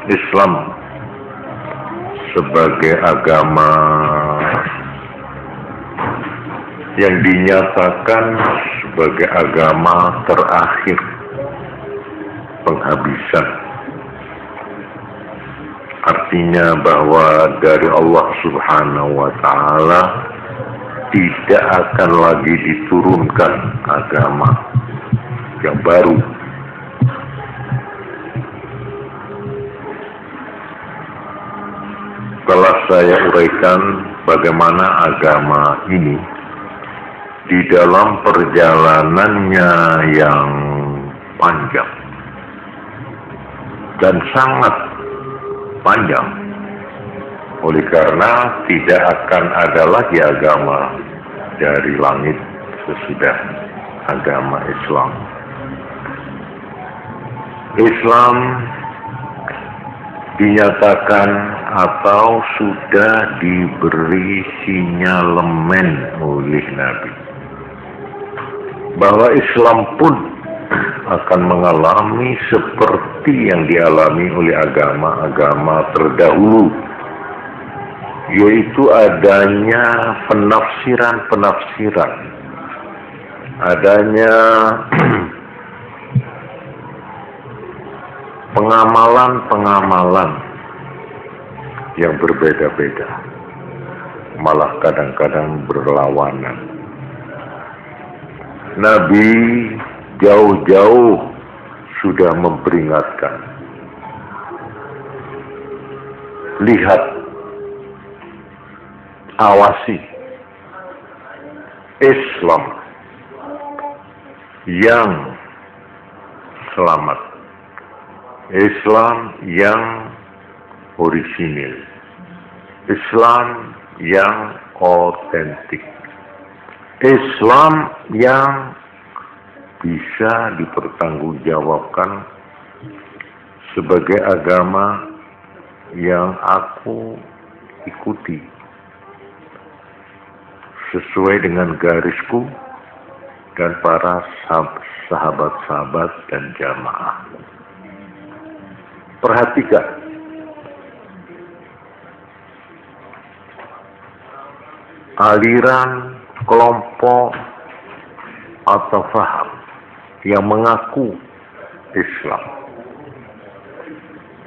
Islam sebagai agama yang dinyatakan sebagai agama terakhir penghabisan. Artinya bahwa dari Allah Subhanahu wa Ta'ala tidak akan lagi diturunkan agama yang baru. Telah saya uraikan bagaimana agama ini di dalam perjalanannya yang panjang dan sangat panjang, oleh karena tidak akan ada lagi agama dari langit sesudah agama Islam. Islam dinyatakan atau sudah diberi sinyalemen oleh Nabi bahwa Islam pun akan mengalami seperti yang dialami oleh agama-agama terdahulu, yaitu adanya penafsiran-penafsiran, adanya pengamalan-pengamalan yang berbeda-beda, malah kadang-kadang berlawanan. Nabi jauh-jauh sudah memperingatkan, lihat, awasi Islam yang selamat, Islam yang orisinil, Islam yang otentik, Islam yang bisa dipertanggungjawabkan sebagai agama yang aku ikuti sesuai dengan garisku dan para sahabat-sahabat dan jamaah. Perhatikan, aliran, kelompok atau faham yang mengaku Islam,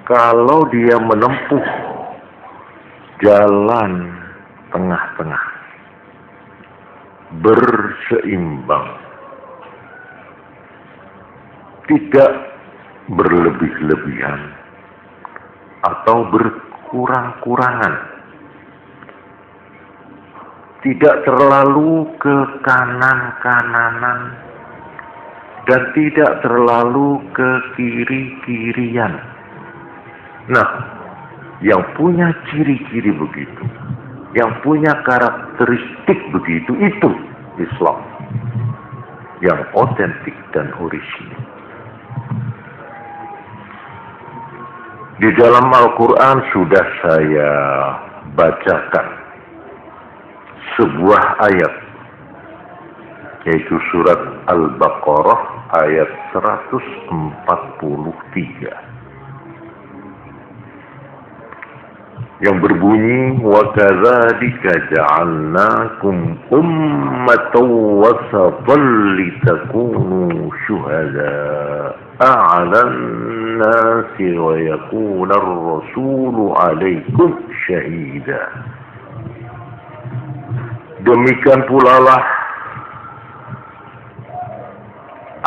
kalau dia menempuh jalan tengah-tengah, berseimbang, tidak berlebih-lebihan atau berkurang-kurangan, tidak terlalu ke kanan-kananan dan tidak terlalu ke kiri-kirian. Nah, yang punya ciri-ciri begitu, yang punya karakteristik begitu, itu Islam yang otentik dan orisinal. Di dalam Al-Quran sudah saya bacakan sebuah ayat, yaitu surat Al-Baqarah ayat 143 yang berbunyi, wa kadzalika ja'alnakum ummatan wasatan litakunu syuhada'a 'alan nasi wa yakuna ar-rasulu 'alaikum syahida. Demikian pula lah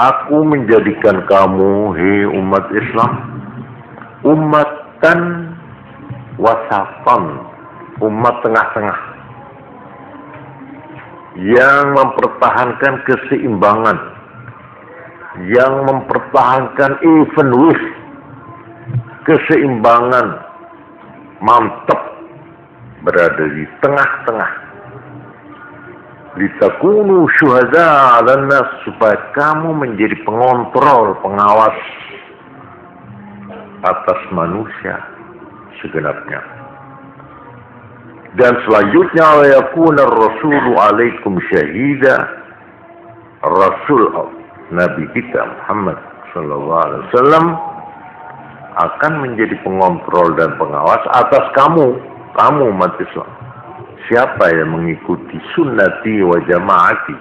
aku menjadikan kamu, hei umat Islam, ummatan wasatan, umat tengah-tengah yang mempertahankan keseimbangan, yang mempertahankan even with keseimbangan, mantap berada di tengah-tengah. Litakunu syuhada 'alan nas, supaya kamu menjadi pengontrol, pengawas atas manusia segenapnya. Dan selanjutnya, wa yakuna ar-rasulu 'alaikum syahida, Rasul Nabi kita Muhammad sallallahu alaihi wasallam akan menjadi pengontrol dan pengawas atas kamu umat Islam. Siapa yang mengikuti sunnati wa jamaati,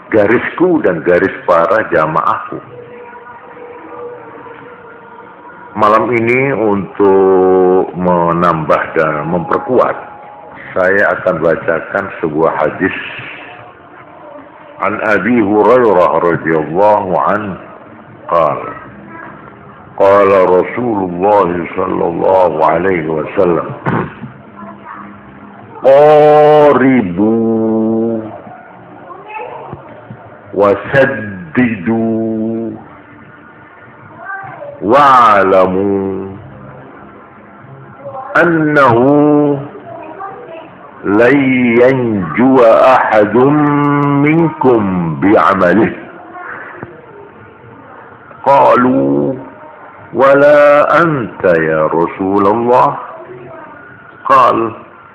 garisku dan garis para jamaahku. Malam ini untuk menambah dan memperkuat, saya akan bacakan sebuah hadis an Abi Hurairah radhiyallahu anhu qala qala Rasulullah sallallahu alaihi wasallam qaribu wasaddidu wa'lamu annahu lan yanjuwa ahadun minkum bi'amalihi. Qalu wala anta ya Rasulullah. Qal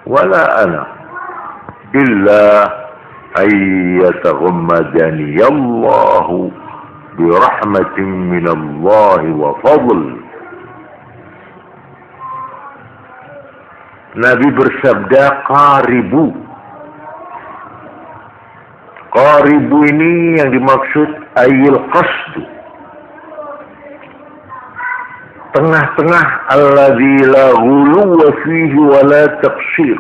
wala ana illa ay yataghammadani Allahu birahmatin minallahi wa fadl. Nabi bersabda qaribu. Qaribu ini yang dimaksud ayil qasdu, tengah-tengah, alladzi la ghuluwa fihi wa la taqsir,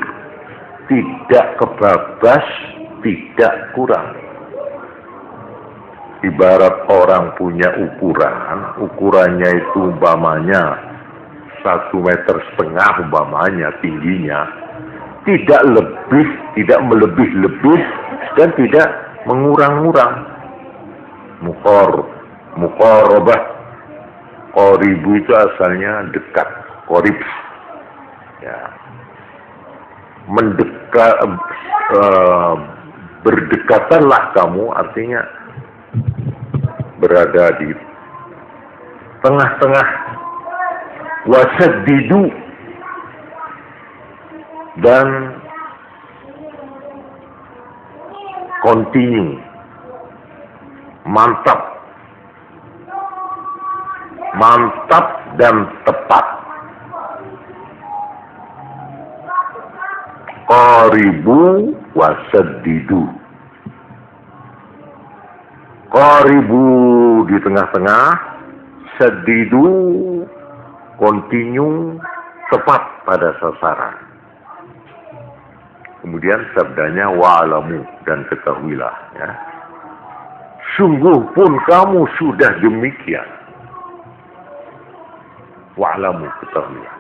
tidak kebabas, tidak kurang. Ibarat orang punya ukurannya itu umpamanya 1,5 meter umpamanya tingginya, tidak lebih, tidak melebih-lebih, dan tidak mengurang-urang. Muqarabah. Qaribu itu asalnya dekat, qarib. Ya. Mendekat, berdekatanlah kamu, artinya berada di tengah-tengah. Wasaddidu, dan continue, mantap dan tepat. Qaribu wasaddidu. Qaribu di tengah-tengah, saddidu continue, tepat pada sasaran. Kemudian sabdanya wa'alamu, dan ketahuilah, ya, sungguh pun kamu sudah demikian. Wa'alamu, ketahuilah,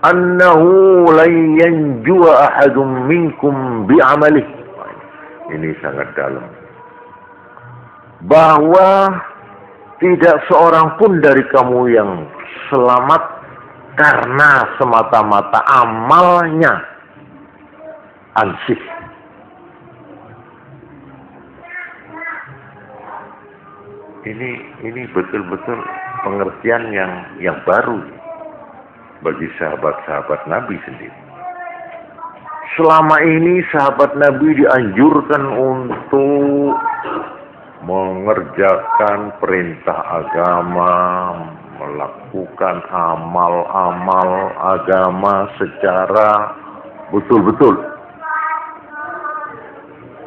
annahu lan yanjuwa ahadun minkum bi'amalih. Ini sangat dalam, bahwa tidak seorang pun dari kamu yang selamat karena semata-mata amalnya. Ansih. Ini betul-betul pengertian yang baru bagi sahabat-sahabat Nabi sendiri. Selama ini sahabat Nabi dianjurkan untuk mengerjakan perintah agama, melakukan amal-amal agama secara betul-betul.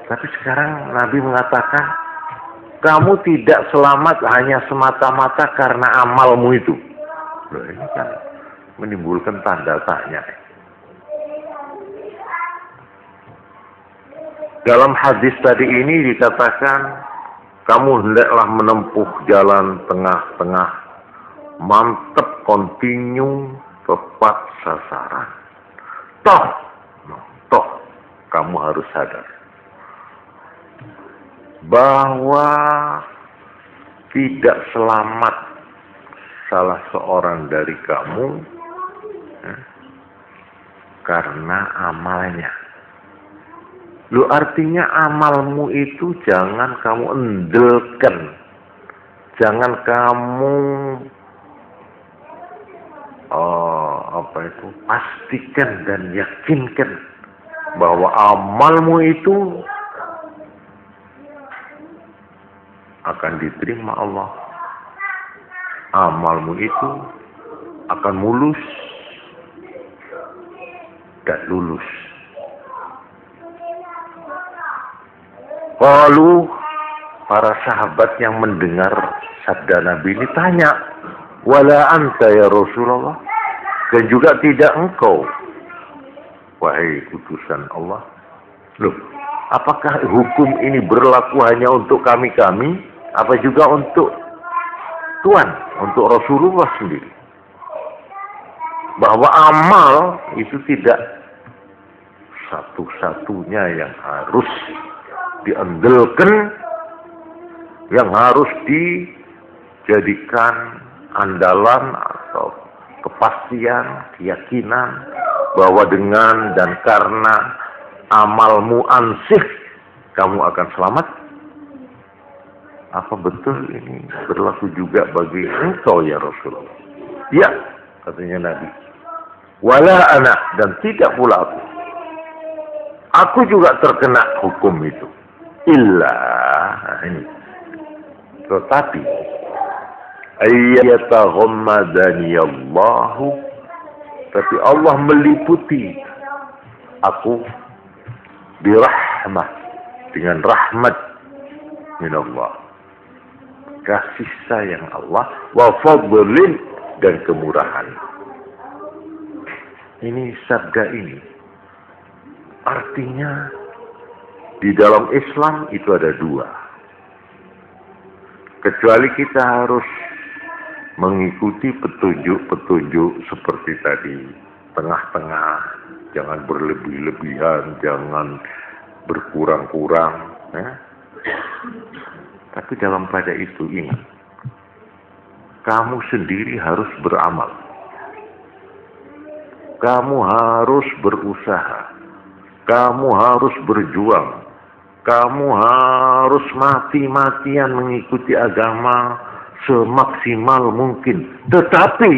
Tapi sekarang Nabi mengatakan, kamu tidak selamat hanya semata-mata karena amalmu itu. Loh, ini kan menimbulkan tanda tanya. Dalam hadis tadi ini dikatakan, kamu hendaklah menempuh jalan tengah-tengah, mantap, continue, tepat sasaran. Toh, kamu harus sadar bahwa tidak selamat salah seorang dari kamu karena amalnya. Lu artinya amalmu itu jangan kamu endelkan, jangan kamu pastikan dan yakinkan bahwa amalmu itu akan diterima Allah. amalmu itu akan mulus dan lulus. Lalu para sahabat yang mendengar sabda Nabi ini tanya, wala anta ya Rasulullah, dan juga tidak engkau, wahai utusan Allah. Loh, apakah hukum ini berlaku hanya untuk kami-kami, apa juga untuk Tuhan, untuk Rasulullah sendiri? Bahwa amal itu tidak satu-satunya yang harus diandalkan, yang harus dijadikan andalan atau kepastian, keyakinan bahwa dengan dan karena amalmu ansih kamu akan selamat. Apa betul ini berlaku juga bagi engkau ya Rasulullah? Ya, katanya Nabi. Wala anak, dan tidak pula aku. Aku juga terkena hukum itu. Illa, ini. Tetapi ayyataghammadani Allahu, tapi Allah meliputi aku birahmah, dengan rahmat minallah, kasih sayang Allah, wa fadlin, dan kemurahan. Ini sabda ini artinya di dalam Islam itu ada dua. Kecuali kita harus mengikuti petunjuk-petunjuk seperti tadi, tengah-tengah, jangan berlebih-lebihan, jangan berkurang-kurang. Tapi dalam pada itu ingat, kamu sendiri harus beramal. Kamu harus berusaha. Kamu harus berjuang. Kamu harus mati-matian mengikuti agama semaksimal mungkin. Tetapi,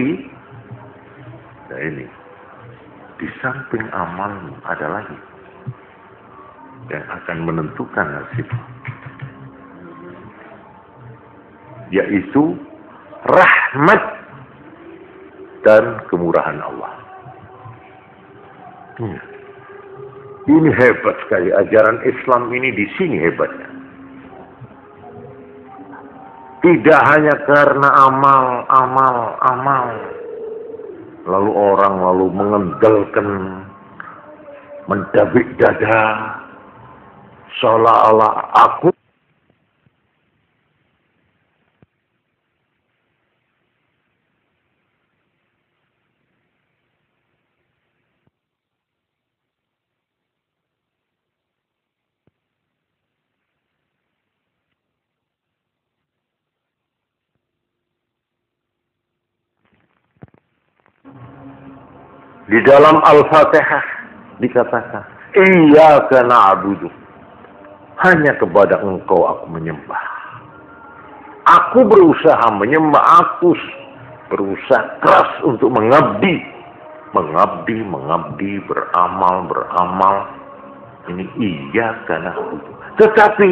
nah ini, di samping amalmu ada lagi yang akan menentukan nasib, yaitu rahmat dan kemurahan Allah. Ini hebat sekali, ajaran Islam ini di sini hebatnya. Tidak hanya karena amal, lalu orang mengendalkan, mendabik dada, seolah-olah aku di dalam Al-Fatihah dikatakan, Iyyaka na'budu, hanya kepada engkau aku menyembah. Aku berusaha menyembah, aku berusaha keras untuk mengabdi, beramal. Ini Iyyaka na'budu. Tetapi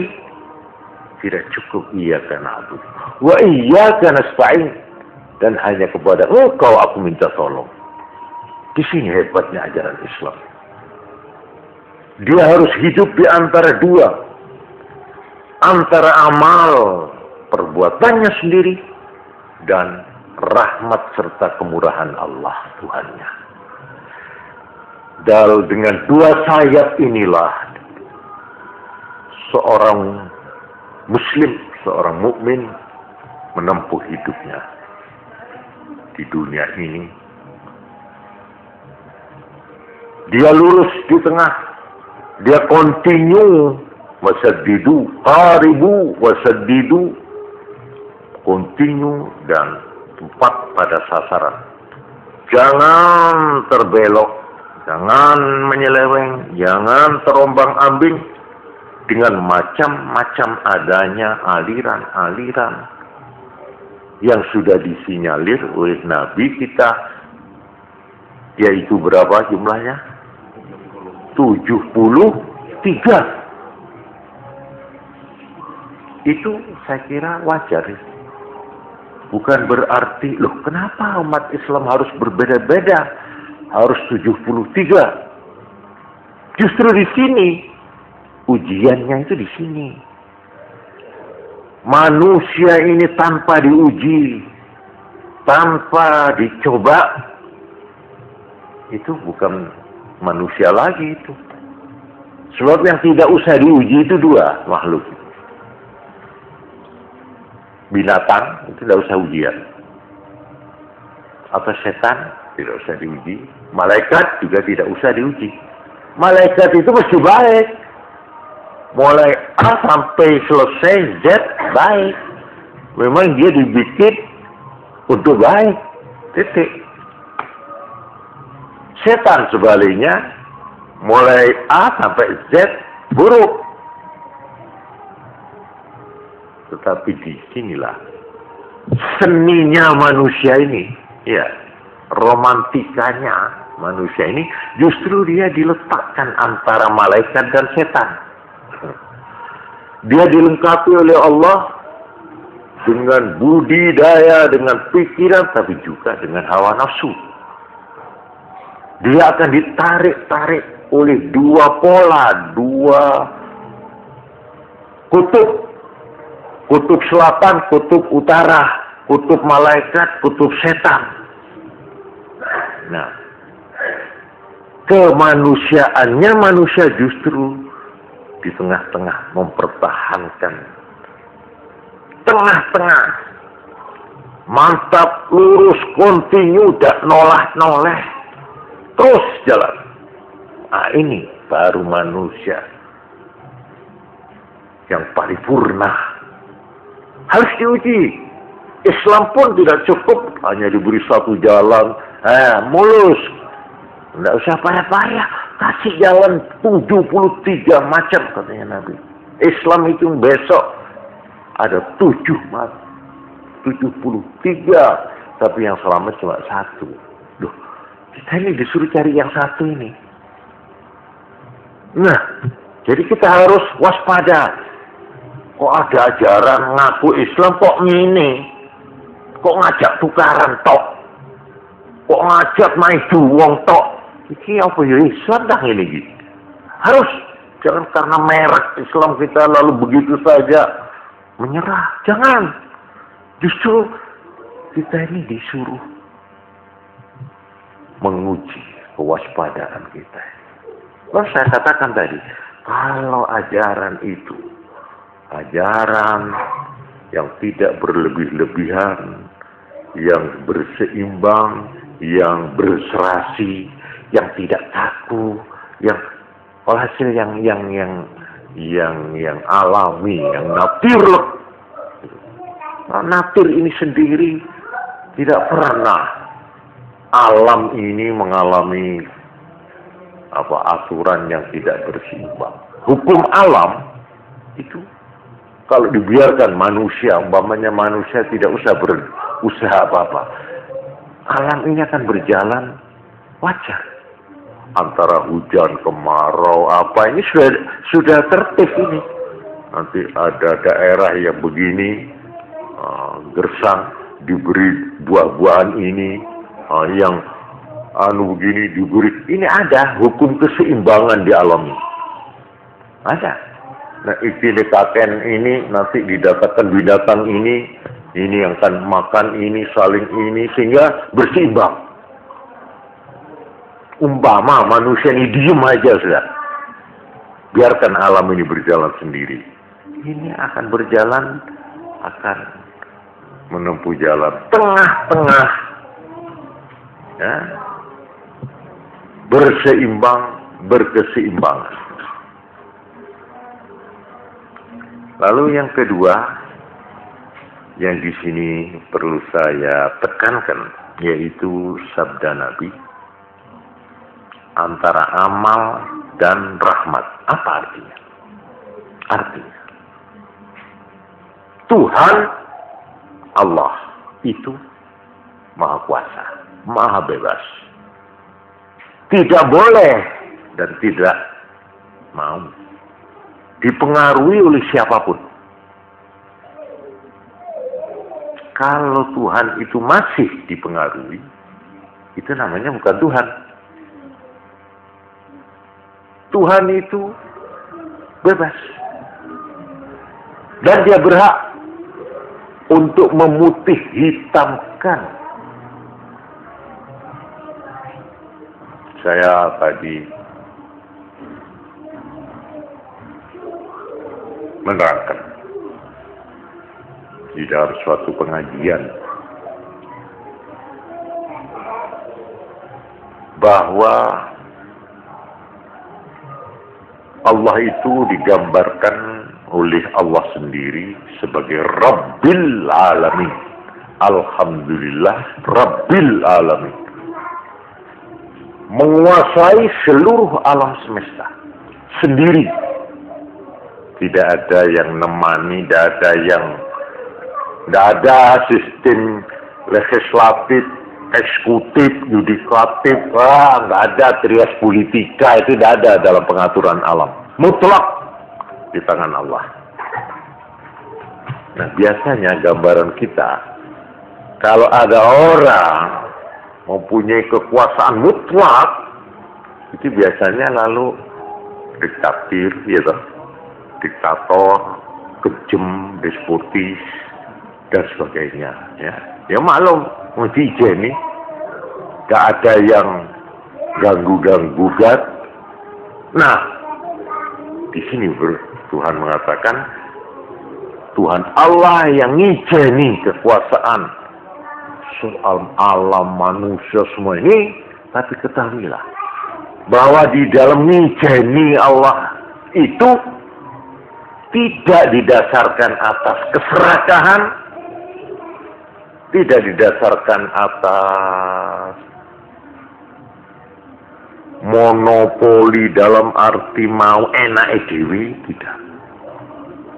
tidak cukup Iyyaka na'budu. Wa Iyyaka nasta'in, dan hanya kepada engkau aku minta tolong. Di sini hebatnya ajaran Islam. Dia harus hidup di antara dua. Antara amal perbuatannya sendiri dan rahmat serta kemurahan Allah Tuhannya. Dan dengan dua sayap inilah seorang Muslim, seorang mukmin menempuh hidupnya di dunia ini. Dia lurus di tengah. Dia continue. Wasaddidu. Qaribu. Wasaddidu. Continue dan tepat pada sasaran. Jangan terbelok. Jangan menyeleweng. Jangan terombang-ambing. Dengan macam-macam adanya aliran-aliran yang sudah disinyalir oleh Nabi kita. Yaitu berapa jumlahnya? 73. Itu saya kira wajar. Bukan berarti, loh kenapa umat Islam harus berbeda-beda? Harus 73. Justru di sini, ujiannya itu di sini. Manusia ini tanpa diuji, tanpa dicoba, itu bukan manusia lagi itu. Sebab yang tidak usah diuji itu dua makhluk. Binatang itu tidak usah ujian. Atau setan tidak usah diuji. Malaikat juga tidak usah diuji. Malaikat itu mesti baik. Mulai A sampai selesai Z baik. Memang dia dibikin untuk baik. Titik. Setan sebaliknya, mulai A sampai Z buruk. Tetapi di sinilah seninya manusia ini, ya, romantikanya manusia ini, justru dia diletakkan antara malaikat dan setan. Dia dilengkapi oleh Allah dengan budidaya, dengan pikiran, tapi juga dengan hawa nafsu. Dia akan ditarik-tarik oleh dua pola, dua kutub. Kutub selatan, kutub utara, kutub malaikat, kutub setan. Nah, kemanusiaannya manusia justru di tengah-tengah mempertahankan. Tengah-tengah. Mantap, lurus, kontinu, tak noleh-noleh. Terus jalan. Nah, ini baru manusia yang paripurna. Harus diuji. Islam pun tidak cukup hanya diberi satu jalan, mulus. Tidak usah payah-payah. Kasih jalan 73 macam katanya Nabi. Islam itu besok ada 73. Tapi yang selamat cuma satu. Loh, kita ini disuruh cari yang satu ini. Nah, jadi kita harus waspada. Kok ada ajaran ngaku Islam kok ngene? Kok ngajak tukaran tok? Kok ngajak main duwong tok? Iki apa ya Islam dah ini gitu. Harus jangan karena merek Islam kita lalu begitu saja menyerah. Jangan. Justru kita ini disuruh menguji kewaspadaan kita. Lalu saya katakan tadi, kalau ajaran itu ajaran yang tidak berlebih-lebihan, yang berseimbang, yang berserasi, yang tidak kaku, yang hasil yang alami, yang natur. Nah, natur ini sendiri tidak pernah alam ini mengalami aturan yang tidak berseimbang. Hukum alam itu kalau dibiarkan manusia, umpamanya manusia tidak usah berusaha apa-apa, alam ini akan berjalan wajar. Antara hujan, kemarau, ini sudah tertib ini. Nanti ada daerah yang begini, gersang, diberi buah-buahan ini, yang begini diberi. Ini ada hukum keseimbangan di alam ini. Ada. Nah, ikilikaken ini nanti didapatkan binatang ini yang akan makan ini, saling ini, sehingga berseimbang. Umpama manusia ini diem aja sudah. Biarkan alam ini berjalan sendiri. Ini akan berjalan, akan menempuh jalan tengah-tengah. Ya. Berseimbang, berkeseimbangan. Lalu yang kedua, yang di sini perlu saya tekankan, yaitu sabda Nabi, antara amal dan rahmat. Apa artinya? Artinya, Tuhan Allah itu Maha Kuasa, Maha Bebas. Tidak boleh dan tidak mau dipengaruhi oleh siapapun. Kalau Tuhan itu masih dipengaruhi, itu namanya bukan Tuhan. Tuhan itu bebas. Dan dia berhak untuk memutih hitamkan. Saya tadi menerangkan di dalam suatu pengajian bahwa Allah itu digambarkan oleh Allah sendiri sebagai Rabbil Alamin. Alhamdulillah Rabbil Alamin. Menguasai seluruh alam semesta sendiri. Tidak ada yang nemani, tidak ada sistem legislatif, eksekutif, yudikatif, nggak ada trias politika, itu tidak ada dalam pengaturan alam. Mutlak di tangan Allah. Nah, biasanya gambaran kita, kalau ada orang mempunyai kekuasaan mutlak, itu biasanya lalu diktator, gitu. Diktator, kejem, despotis, dan sebagainya. Ya maklum, mesti ini gak ada yang ganggu-gugat. Nah, di sini Tuhan mengatakan, Tuhan Allah yang ngijeni kekuasaan soal alam manusia semua ini, tapi ketahuilah bahwa di dalam ngijeni Allah itu tidak didasarkan atas keserakahan, tidak didasarkan atas monopoli dalam arti mau enak dewi, tidak.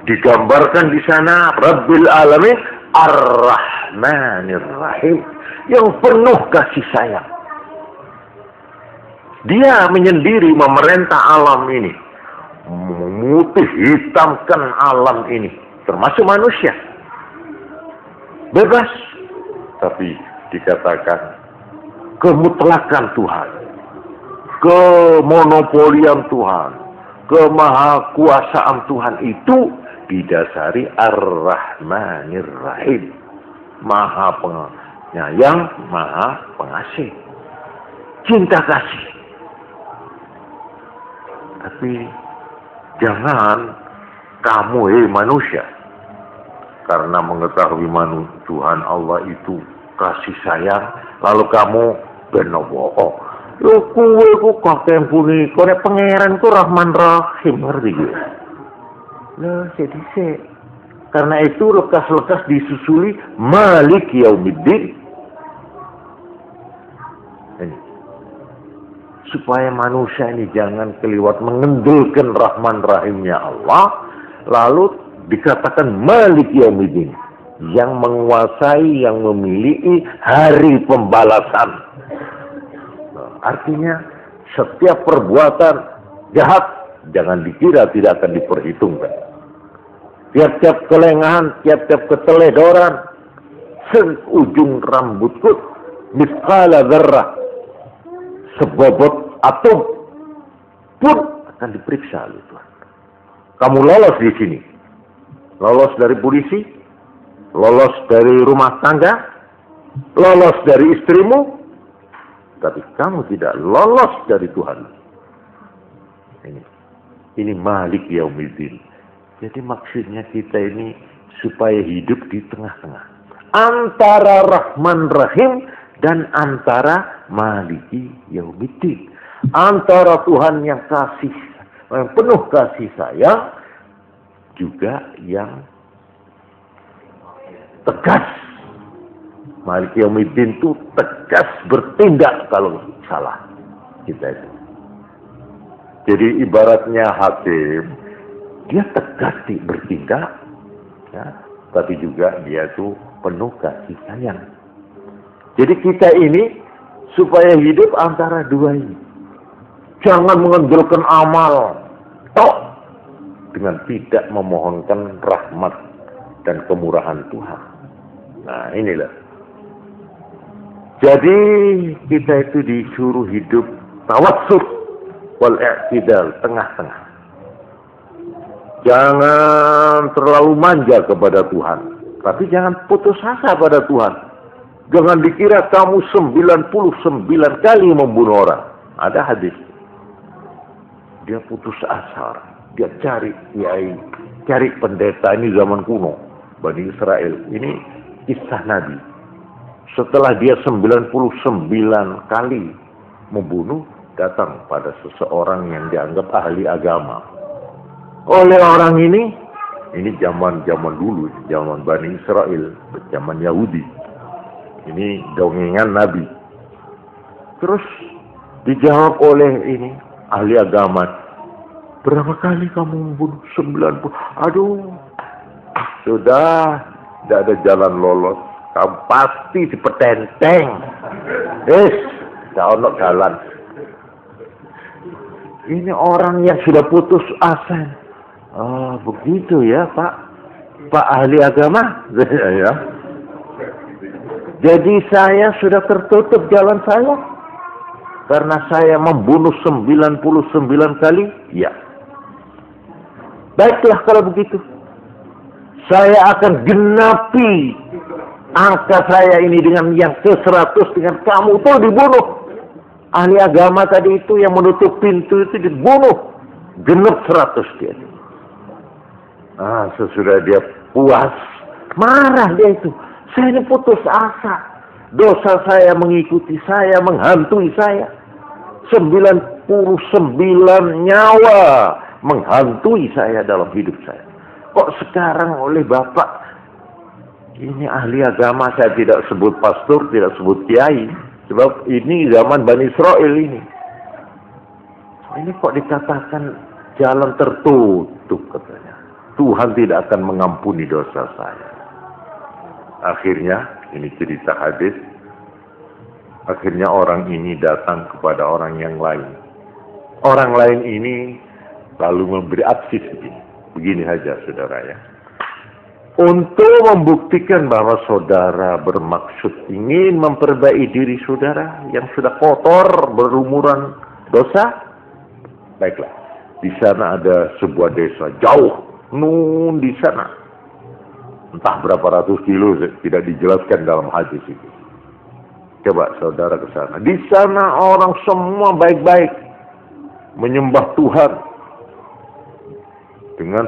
Digambarkan di sana Rabbil Alamin Ar-Rahmanir Rahim, yang penuh kasih sayang. Dia menyendiri memerintah alam ini, memutih hitamkan alam ini, termasuk manusia. Bebas, tapi dikatakan kemutlakan Tuhan, kemonopolian Tuhan, kemahakuasaan Tuhan itu didasari Ar-Rahmanir Rahim, Maha Penyayang, Maha Pengasih, cinta kasih. Tapi jangan kamu manusia, karena mengetahui Tuhan Allah itu kasih sayang, lalu kamu benowo. Lu kuwe ku kakek puni, kone pangeran ku Rahman Rahim, ngerti gue? Loh, jadi karena itu lekas-lekas disusuli Malik Yaumiddin. Supaya manusia ini jangan keliwat mengendulkan Rahman Rahimnya Allah, lalu dikatakan Malik Yaumiddin, yang menguasai, yang memiliki hari pembalasan. Artinya setiap perbuatan jahat jangan dikira tidak akan diperhitungkan. Tiap-tiap kelengahan, tiap-tiap keteledoran, seujung rambutku, mithqala dzarrah, sebobot atom pun akan diperiksa oleh Tuhan. Kamu lolos di sini, lolos dari polisi, lolos dari rumah tangga, lolos dari istrimu, tapi kamu tidak lolos dari Tuhan. Ini Malik Yaumiddin. Jadi maksudnya kita ini supaya hidup di tengah-tengah antara Rahman Rahim dan antara Maliki Yaumiddin, antara Tuhan yang kasih, yang penuh kasih sayang, juga yang tegas. Malik Yaumiddin itu tegas bertindak kalau salah kita itu. Jadi ibaratnya hakim, dia tegas bertindak, ya, tapi juga dia itu penuh kasih sayang. Jadi kita ini supaya hidup antara dua ini, jangan mengendurkan amal, tok, dengan tidak memohonkan rahmat dan kemurahan Tuhan. Nah, inilah. Jadi kita itu disuruh hidup tawassut wal i'tidal, tengah-tengah. Jangan terlalu manja kepada Tuhan, tapi jangan putus asa pada Tuhan. Jangan dikira kamu 99 kali membunuh orang. Ada hadis. Dia putus asa, dia cari kiai, cari pendeta. Ini zaman kuno, Bani Israel. Ini kisah Nabi. Setelah dia 99 kali membunuh, datang pada seseorang yang dianggap ahli agama. Oleh orang ini zaman dulu, zaman Bani Israel, zaman Yahudi. Ini dongengan Nabi. Terus dijawab oleh ini ahli agama. Berapa kali kamu membunuh? 90. Aduh, sudah tidak ada jalan lolos. Kamu pasti dipetenteng. Tidak ada jalan. Ini orang yang sudah putus asa. Oh, begitu ya, Pak ahli agama. Ya. Jadi saya sudah tertutup jalan saya karena saya membunuh 99 kali. Ya. Baiklah kalau begitu. Saya akan genapi angka saya ini dengan yang ke-100 dengan kamu tuh dibunuh. Ahli agama tadi itu yang menutup pintu itu dibunuh. Genap 100 dia. Sesudah dia puas, marah dia itu. Saya ini putus asa. Dosa saya mengikuti saya, menghantui saya. 99 nyawa menghantui saya dalam hidup saya. Kok sekarang oleh Bapak, ini ahli agama, saya tidak sebut pastor, tidak sebut kiai. Sebab ini zaman Bani Israel ini. Ini kok dikatakan jalan tertutup katanya. Tuhan tidak akan mengampuni dosa saya. Akhirnya, ini cerita hadis. Akhirnya orang ini datang kepada orang yang lain. Orang lain ini lalu memberi advice begini. Begini saja saudara ya. Untuk membuktikan bahwa saudara bermaksud ingin memperbaiki diri saudara yang sudah kotor, berumuran dosa. Baiklah, di sana ada sebuah desa jauh. Di sana. Entah berapa ratus kilo, tidak dijelaskan dalam hadis itu. Coba saudara ke sana. Di sana orang semua baik-baik. Menyembah Tuhan. Dengan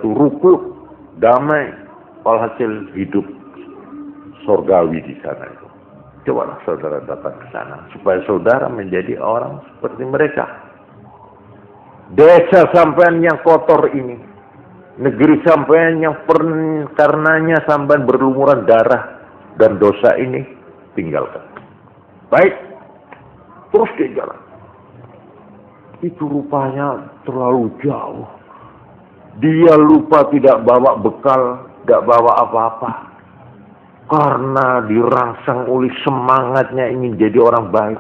ruku, damai. Walhasil hidup surgawi di sana itu. Cobalah saudara datang ke sana. Supaya saudara menjadi orang seperti mereka. Desa sampean yang kotor ini. Negeri sampean yang karenanya sampean berlumuran darah dan dosa ini, tinggalkan. Baik. Terus dia jalan. Itu rupanya terlalu jauh. Dia lupa tidak bawa bekal, tidak bawa apa-apa. Karena dirangsang oleh semangatnya ingin jadi orang baik.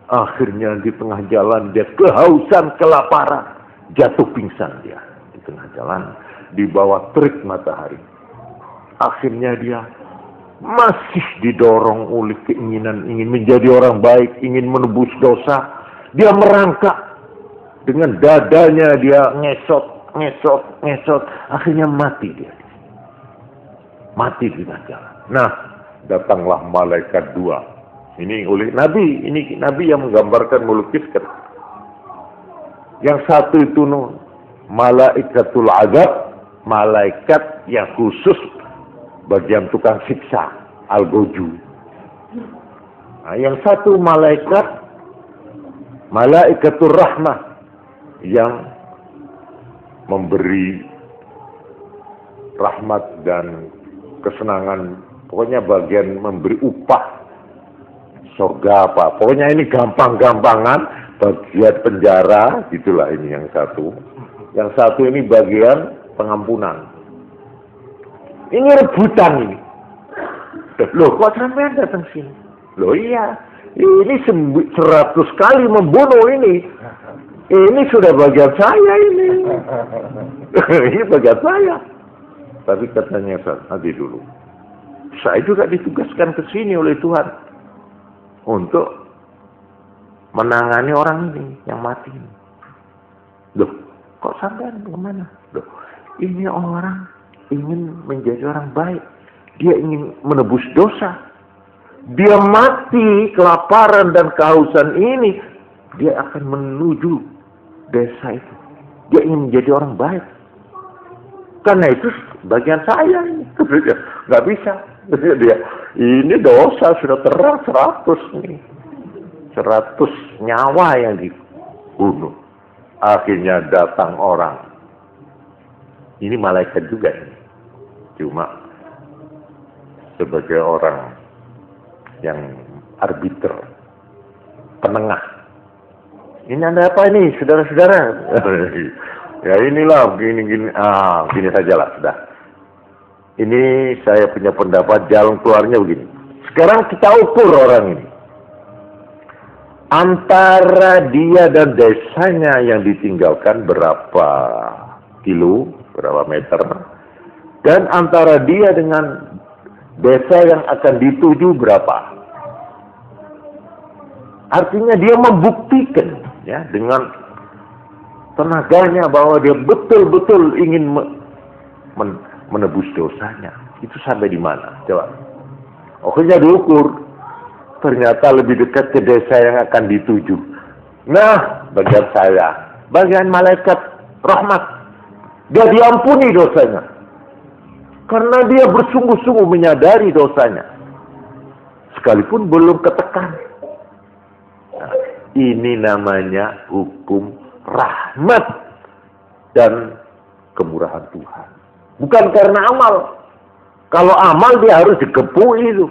Akhirnya di tengah jalan dia kehausan, kelaparan. Jatuh pingsan dia. Di tengah jalan, di bawah terik matahari. Akhirnya dia masih didorong oleh keinginan ingin menjadi orang baik, ingin menebus dosa. Dia merangkak. Dengan dadanya dia ngesot. Akhirnya mati dia. Mati di tengah jalan. Nah, datanglah malaikat dua. Ini oleh Nabi. Ini Nabi yang menggambarkan, melukiskan. Yang satu itu malaikatul azab. Malaikat yang khusus bagian tukang siksa. Al-Goju. Nah, yang satu malaikatul rahmah. Yang memberi rahmat dan kesenangan. Pokoknya bagian memberi upah. Surga apa. Pokoknya ini gampang-gampangan. Bagian penjara. Itulah ini yang satu. Yang satu ini bagian pengampunan. Ini rebutan ini. Loh, kok sampean datang sini? Loh iya. Ini 100 kali membunuh ini. Ini sudah bagian saya ini. Ini bagian saya. Tapi katanya, nanti dulu. Saya juga ditugaskan ke sini oleh Tuhan untuk menangani orang ini yang mati. Loh, kok sampean kemana? Loh, ini orang ingin menjadi orang baik. Dia ingin menebus dosa. Dia mati kelaparan dan kehausan ini. Dia akan menuju desa itu. Dia ingin menjadi orang baik. Karena itu bagian saya ini. Nggak bisa. Dia, ini dosa sudah terang 100 nih. 100 nyawa yang dibunuh. Akhirnya datang orang. Ini malaikat juga ini. Cuma sebagai orang yang arbiter, penengah. Ini ada apa ini, saudara-saudara? Ya inilah, gini sajalah, sudah. Ini saya punya pendapat, jalan keluarnya begini. Sekarang kita ukur orang ini. Antara dia dan desanya yang ditinggalkan berapa kilo, berapa meter. Dan antara dia dengan desa yang akan dituju berapa. Artinya dia membuktikan ya dengan tenaganya bahwa dia betul-betul ingin menebus dosanya. Itu sampai di mana? Coba. Akhirnya diukur. Ternyata lebih dekat ke desa yang akan dituju. Nah, bagian saya, bagian malaikat rahmat, dia diampuni dosanya. Karena dia bersungguh-sungguh menyadari dosanya. Sekalipun belum ketekan. Nah, ini namanya hukum rahmat dan kemurahan Tuhan. Bukan karena amal. Kalau amal dia harus dikepui itu.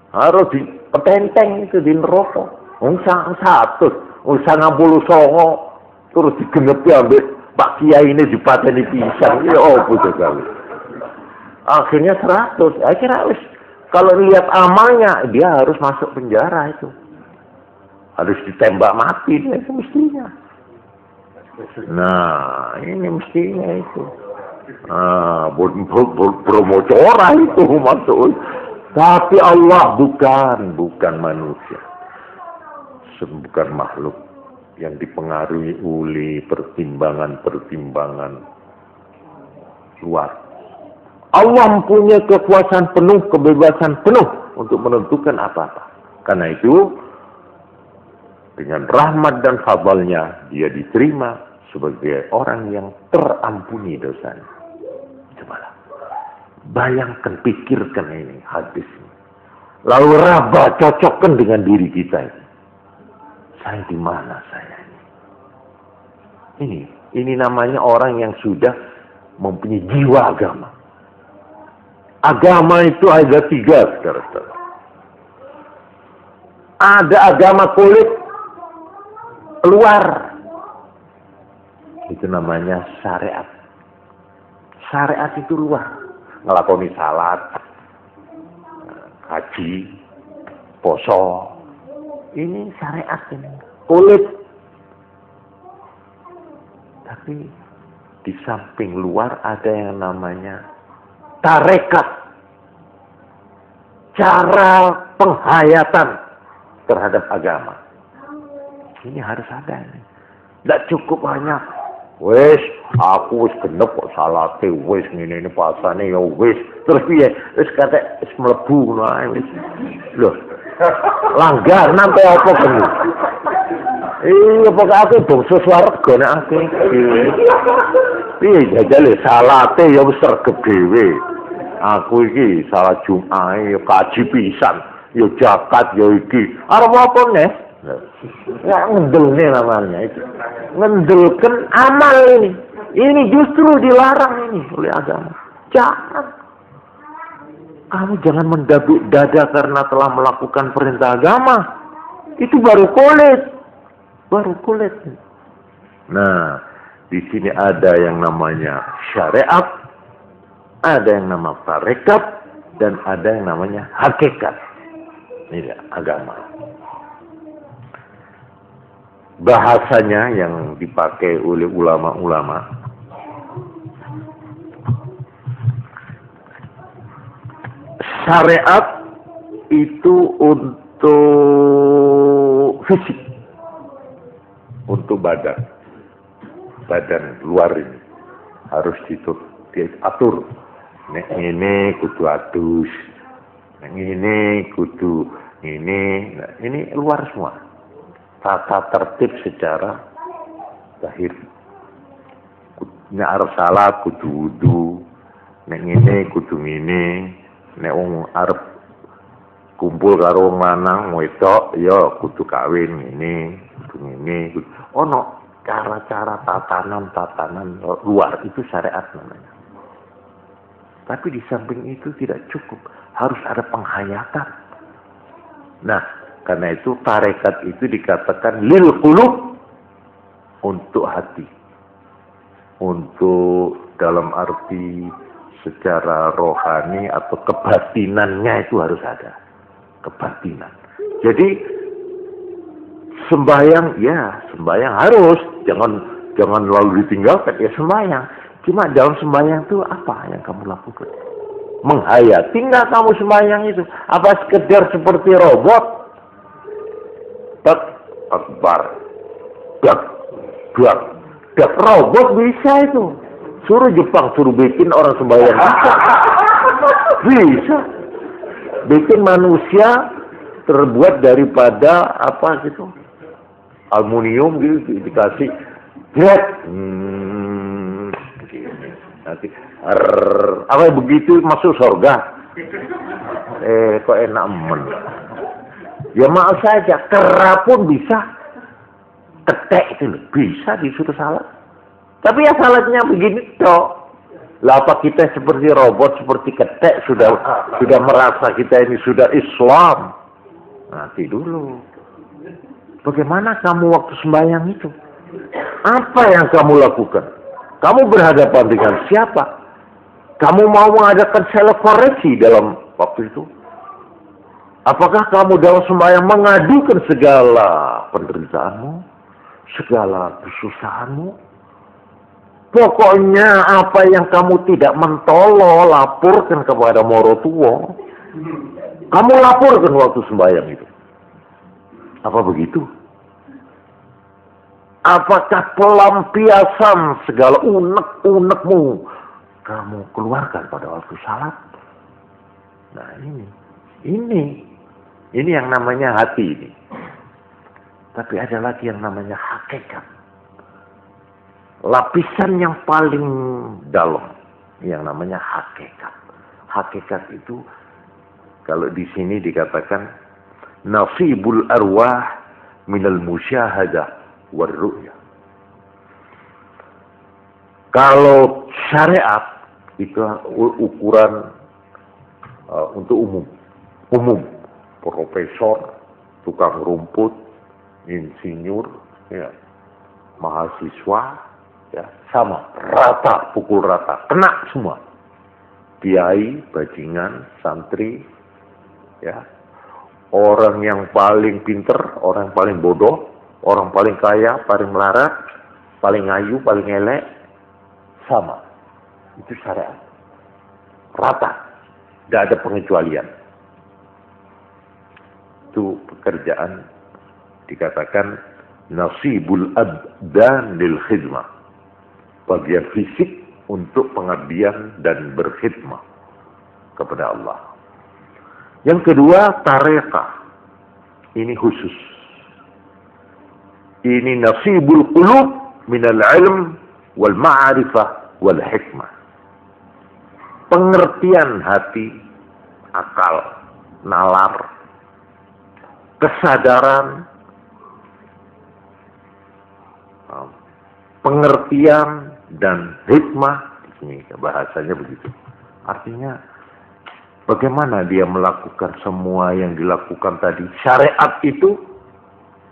Harus dipetenteng itu di neraka. Usang 100, usang 50 songo. Terus digenepi ambil Pak Kiai ini dipateni pisang. Ya betul sekali. Akhirnya 100. Akhirnya kalau lihat amalnya, dia harus masuk penjara itu. Harus ditembak mati dia itu mestinya. Nah, ini mestinya itu. Bromocora itu masuk. Tapi Allah bukan manusia. Bukan makhluk yang dipengaruhi oleh pertimbangan-pertimbangan luar. Allah mempunyai kekuasaan penuh, kebebasan penuh untuk menentukan apa-apa. Karena itu, dengan rahmat dan fadlnya, dia diterima sebagai orang yang terampuni dosanya. Cobalah. Bayangkan, pikirkan ini hadis ini. Lalu raba cocokkan dengan diri kita ini. Saya di mana saya ini? Ini namanya orang yang sudah mempunyai jiwa agama. Agama itu ada 3, saudara-saudara. Ada agama kulit luar. Itu namanya syariat. Syariat itu luar. Ngelakoni salat, haji, poso. Ini syariat ini. Kulit. Tapi di samping luar ada yang namanya tarekat. Cara penghayatan terhadap agama. Ini harus ada ini. Tidak cukup hanya wes aku wis genep kok salate wis ngene pasane ya wis terus piye wis kate wis mlebu ngono ae wis. Lho. Langgar nampe apa kene? Iya pokoke aku bangsa swarga nek aku iki. Piye jajale salate ya wis sregep dhewe. Aku iki salat Jumat ya kaji pisan, ya zakat ya iki. Arep apa neh? Ya ngendelne namanya itu. Ngendelkan amal ini. Ini justru dilarang ini oleh agama. Jangan. Kamu jangan mendabik dada karena telah melakukan perintah agama. Itu baru kulit. Baru kulit. Nah, di sini ada yang namanya syariat, ada yang namanya tarekat, dan ada yang namanya hakikat. Ini agama. Bahasanya yang dipakai oleh ulama-ulama syariat itu untuk fisik, untuk badan luar ini harus diatur. Nek ini kudu adus, nek ini kudu ini, nah, ini luar semua. Tata tertib secara zahir. Nek arep salat kudu wudu, nek ngene kudu ngene, nek wong arep kumpul karo wong lanang wedok ya kudu kawin ngene, kudu ngene. Ono cara-cara tatanan luar itu syariat namanya. Tapi di samping itu tidak cukup, harus ada penghayatan. Nah, karena itu tarekat itu dikatakan lil qulub, untuk hati. Untuk dalam arti secara rohani atau kebatinannya itu harus ada. Kebatinan. Jadi sembahyang harus, jangan lalu ditinggalkan, ya sembahyang. Cuma dalam sembahyang itu apa yang kamu lakukan? Menghayati nggak kamu sembahyang itu? Apa sekedar seperti robot? Tak akbar, dak robot bisa itu. Suruh Jepang, suruh bikin orang sembahyang bisa. Bikin manusia terbuat daripada apa gitu, aluminium gitu, dikasih jet, nanti apa begitu masuk surga. Kok enak men. Ya maaf saja, kera pun bisa, ketek itu bisa disuruh salat. Tapi ya salatnya begini toh. Lah apa kita seperti robot, seperti ketek sudah merasa kita ini sudah Islam? Nanti dulu. Bagaimana kamu waktu sembahyang itu? Apa yang kamu lakukan? Kamu berhadapan dengan siapa? Kamu mau mengadakan self koreksi dalam waktu itu? Apakah kamu dalam sembahyang mengadukan segala penderitaanmu, segala kesusahanmu? Pokoknya apa yang kamu tidak mentolo, laporkan kepada Morotuo. Kamu laporkan waktu sembahyang itu. Apa begitu? Apakah pelampiasan segala unek-unekmu kamu keluarkan pada waktu salat? Nah ini yang namanya hati ini. Tapi ada lagi yang namanya hakikat. Lapisan yang paling dalam yang namanya hakikat. Hakikat itu kalau di sini dikatakan nasibul arwah minal musyahadah war ru'yah. Kalau syariat itu ukuran untuk umum, profesor, tukang rumput, insinyur, ya, mahasiswa, ya, sama, rata, pukul rata, kena semua. Kiai, bajingan, santri, ya, orang yang paling pinter, orang yang paling bodoh, orang paling kaya, paling melarat, paling ayu, paling elek, sama. Itu syariat. Rata. Tidak ada pengecualian. Itu pekerjaan dikatakan nasibul abdan lil khidmah. Bagian fisik untuk pengabdian dan berkhidmah kepada Allah. Yang kedua, tarekah. Ini khusus. Ini nasibul qulub minal ilm wal ma'arifah wal hikmah. Pengertian hati, akal, nalar, kesadaran, pengertian dan hikmah. Ini bahasanya begitu. Artinya bagaimana dia melakukan semua yang dilakukan tadi. Syariat itu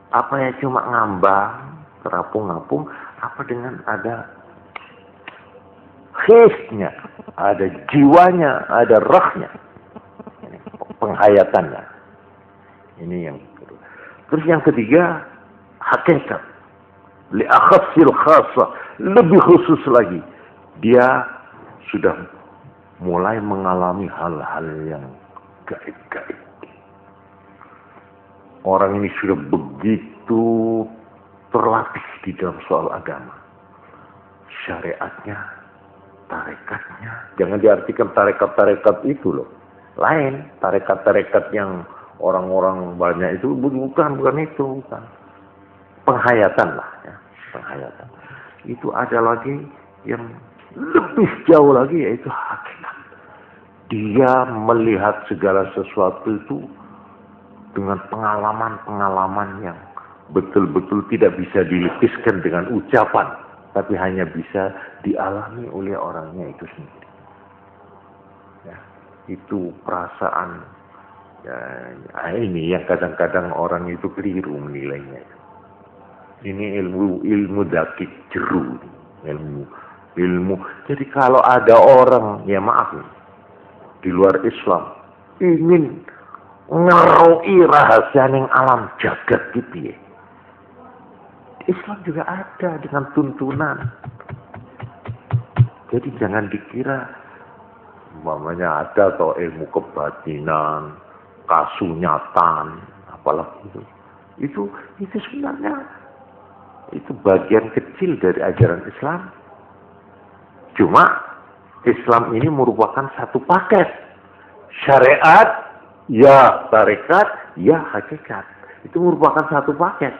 apa ya, cuma ngambang, terapung-apung, apa dengan ada hisnya, ada jiwanya, ada rohnya, penghayatannya. Ini yang kedua. Terus yang ketiga, hakikat. Li'akhassil khasa, lebih khusus lagi. Dia sudah mulai mengalami hal-hal yang gaib-gaib. Orang ini sudah begitu terlatih di dalam soal agama. Syariatnya, tarekatnya. Jangan diartikan tarekat-tarekat itu loh. Lain, tarekat-tarekat yang orang-orang banyak itu bukan itu, bukan. Penghayatan lah ya, penghayatan. Itu ada lagi yang lebih jauh lagi, yaitu hakikat. Dia melihat segala sesuatu itu dengan pengalaman-pengalaman yang betul-betul tidak bisa dilukiskan dengan ucapan, tapi hanya bisa dialami oleh orangnya itu sendiri. Ya, itu perasaan. Ya, ini yang kadang-kadang orang itu keliru menilainya. Ini ilmu dakik jeru, ilmu. Jadi kalau ada orang, ya maaf, di luar Islam ingin ngeroi rahasia yang alam jagat gitu ya. Islam juga ada dengan tuntunan. Jadi jangan dikira umpamanya ada atau ilmu kebatinan, kasunyatan, apalagi itu sebenarnya itu bagian kecil dari ajaran Islam. Cuma Islam ini merupakan satu paket. Syariat, ya tarekat, ya hakikat. Itu merupakan satu paket.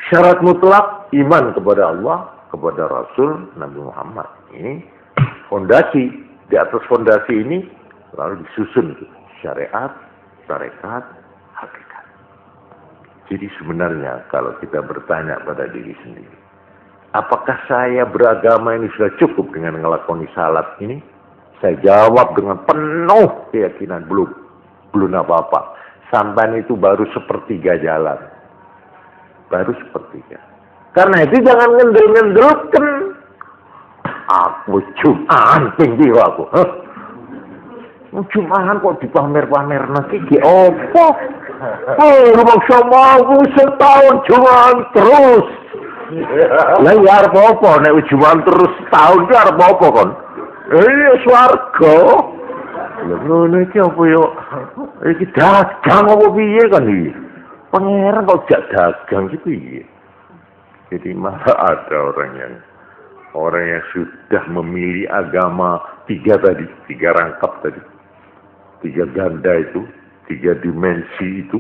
Syarat mutlak iman kepada Allah, kepada Rasul Nabi Muhammad. Ini fondasi. Di atas fondasi ini lalu disusun syariat, tarekat, hakikat. Jadi sebenarnya kalau kita bertanya pada diri sendiri, apakah saya beragama ini sudah cukup dengan ngelakoni salat ini? Saya jawab dengan penuh keyakinan, belum apa-apa. Sampan itu baru sepertiga jalan. Baru sepertiga. Karena itu jangan ngendel-ngendelkan. Aku Jum'ahan tinggi aku. Jum'ahan kok dipamer-pamer nanti di opo? Lu maksa mau setahun Jum'ahan terus. Lah ya arep apa nek Jum'ahan terus setahun ki arep apa kon? Iya swarga. Lha ngono iki apa yo? Iki dagang apa piye kan iki? Pangeran kok jak dagang gitu piye? Jadi malah ada orang yang sudah memilih agama tiga rangkap tadi. Tiga ganda itu, tiga dimensi itu,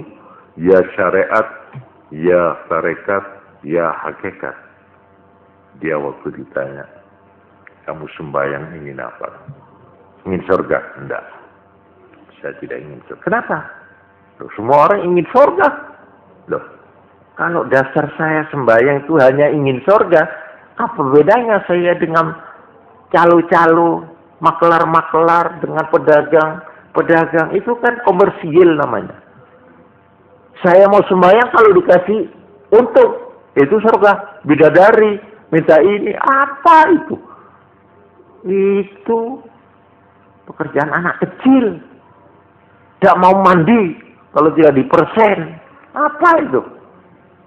ya syariat, ya tarekat, ya hakikat. Dia waktu ditanya, kamu sembahyang ingin apa? Ingin surga? Enggak. Saya tidak ingin surga. Kenapa? Loh, semua orang ingin surga. Loh, kalau dasar saya sembahyang itu hanya ingin surga, apa bedanya saya dengan calo-calo, maklar-maklar, dengan pedagang itu kan komersial namanya. Saya mau sembahyang kalau dikasih untuk itu surga, bidadari, minta ini, apa itu? Itu pekerjaan anak kecil. Tidak mau mandi kalau tidak dipersen. Apa itu?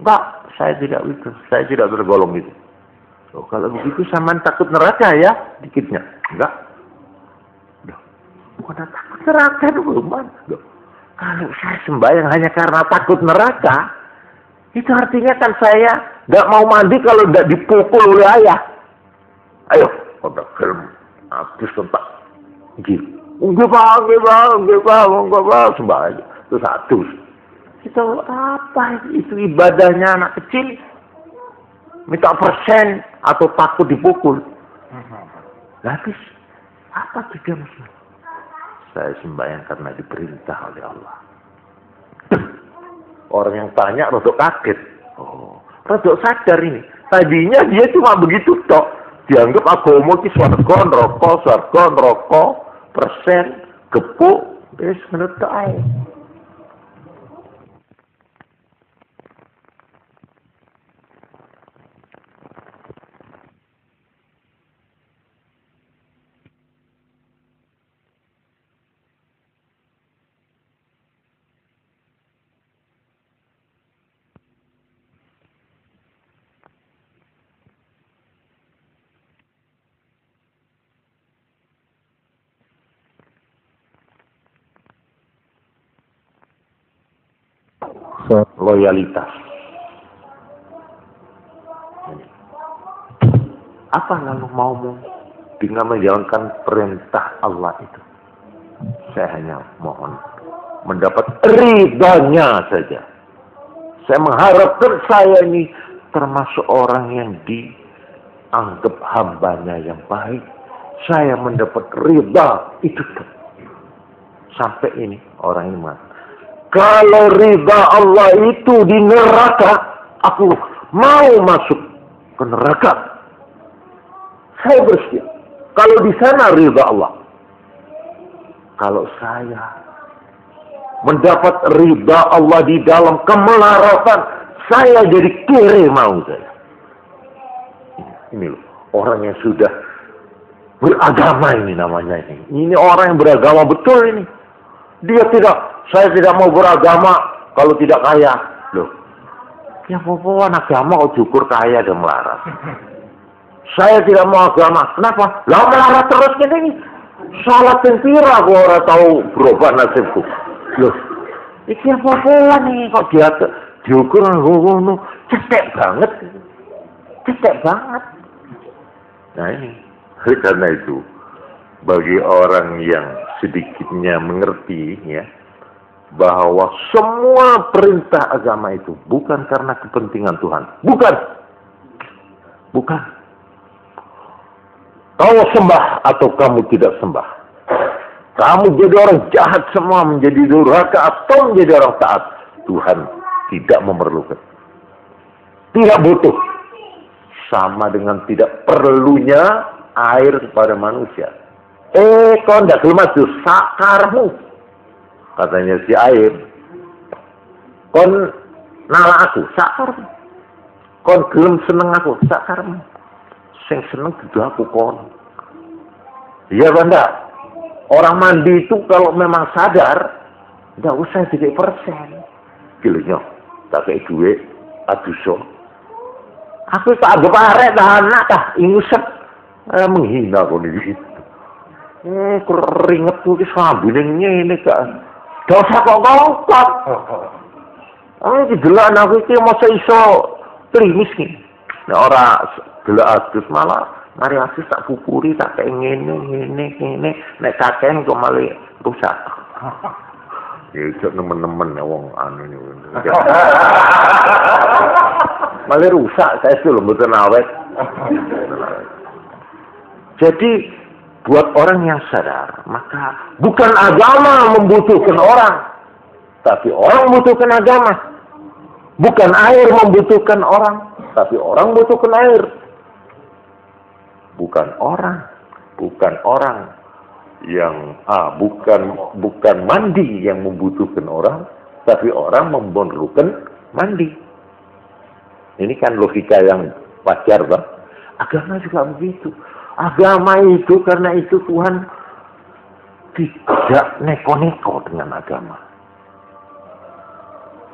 Enggak, saya tidak itu. Saya tidak tergolong itu. Oh, kalau begitu sampean takut neraka ya, dikitnya. Enggak. Bukan takut neraka dulu, Man. Kalau saya sembahyang hanya karena takut neraka, itu artinya kan saya nggak mau mandi kalau tidak dipukul oleh ayah. Ayo, pada film habis tempat. Gitu. Enggak bang, sembahyang. Itu satu. Itu apa? Itu ibadahnya anak kecil. Minta persen atau takut dipukul. Habis apa tujuannya? Saya sembahyang karena diperintah oleh Allah. Orang yang tanya rodok kaget. Oh, rodok sadar ini. Tadinya dia cuma begitu tok. Dianggap agama ki swarga neraka, persen, gepuk, wis menurut ae. loyalitas. Apa lalu maumu dengan menjalankan perintah Allah itu? Saya hanya mohon mendapat ridhanya saja. Saya mengharapkan saya ini termasuk orang yang dianggap hambanya yang baik. Saya mendapat ridha itu. Sampai ini orang ini mati. Kalau ridha Allah itu di neraka, aku mau masuk ke neraka. Saya bersedia. Kalau di sana ridha Allah. Kalau saya mendapat ridha Allah di dalam kemelaratan, saya jadi kere mau saya. Ini loh, orang yang sudah beragama ini namanya ini. Ini orang yang beragama betul ini. Dia tidak, saya tidak mau beragama kalau tidak kaya. Loh, ya apa-apa agama kok syukur kaya dan melarat. Saya tidak mau agama. Kenapa? Lah melarat terus ini. Salat yang pira aku orang tahu berubah nasibku. Loh, iki apa-apa nih kok dia diukur ngono, cetek banget. Cetek banget. Nah ini, karena itu bagi orang yang sedikitnya mengerti ya bahwa semua perintah agama itu bukan karena kepentingan Tuhan. Bukan. Kau sembah atau kamu tidak sembah. Kamu jadi orang jahat semua, menjadi durhaka atau menjadi orang taat. Tuhan tidak memerlukan. Tidak butuh. Sama dengan tidak perlunya air kepada manusia. Kau tidak gelem maju, sakarmu. Katanya si air. Kau nala aku, sakarmu. Kau gelem seneng aku, sakarmu. Sing seneng gitu aku kon. Iya benda. Orang mandi itu kalau memang sadar, tidak usah 3%. Gilanya, tak kayak duit, aduh. Aku tak anggap arek dah anak dah, ingusep. Menghina kok ini. Keringetku ini sambunnya ini kak. Dosa kok ngongkot. Ini jelas aku ini masa iso klimis nih. Nah orang gelak adus malah mari adus tak pupuri tak kayak ngene nek kaken kok malah rusak. Ya itu nemen-nemen ya wong anu ini. Malah rusak saya itu loh betul awet. Jadi buat orang yang sadar maka bukan agama membutuhkan orang, tapi orang membutuhkan agama. Bukan air membutuhkan orang, tapi orang membutuhkan air. Bukan orang yang bukan mandi yang membutuhkan orang, tapi orang memerlukan mandi. Ini kan logika yang wajar, Bang. Agama juga begitu. Agama itu karena itu Tuhan tidak neko-neko dengan agama.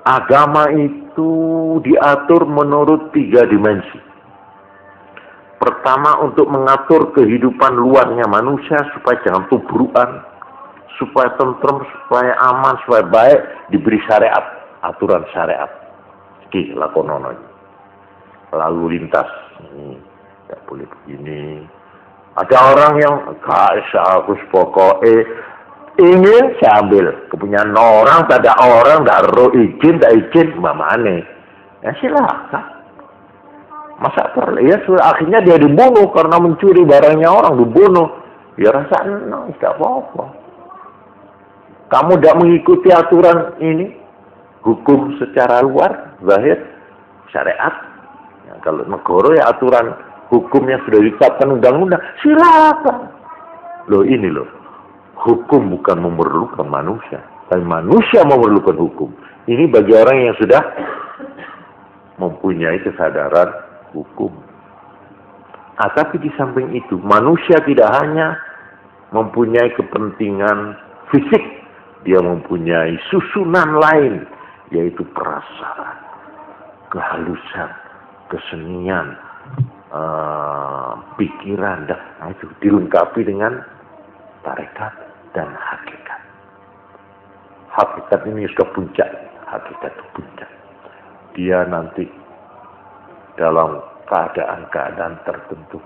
Agama itu diatur menurut 3 dimensi. Pertama untuk mengatur kehidupan luarnya manusia supaya jangan tubrukan, supaya tentrem, supaya aman, supaya baik, diberi syariat, aturan syariat. Oke, lakonono. Lalu lintas, ini tidak boleh begini. Ada orang yang aku pokoknya ingin saya ambil kepunyaan orang, tak ada orang, tak ro izin, tak izin, mamane. Ya silakan. Masa perlu ya sudah akhirnya dia dibunuh karena mencuri barangnya orang, dibunuh. Ya rasa tidak apa-apa. Kamu tidak mengikuti aturan ini, hukum secara luar, zahir, syariat. Ya, kalau negara ya aturan hukum yang sudah ditetapkan undang-undang, silakan. Loh ini loh, hukum bukan memerlukan manusia, tapi manusia memerlukan hukum. Ini bagi orang yang sudah mempunyai kesadaran hukum. Tapi di samping itu, manusia tidak hanya mempunyai kepentingan fisik, dia mempunyai susunan lain, yaitu perasaan, kehalusan, kesenian, pikiran, dan itu dilengkapi dengan tarekat dan hakikat. Hakikat ini sudah puncak. hakikat puncak. Dia nanti dalam keadaan-keadaan tertentu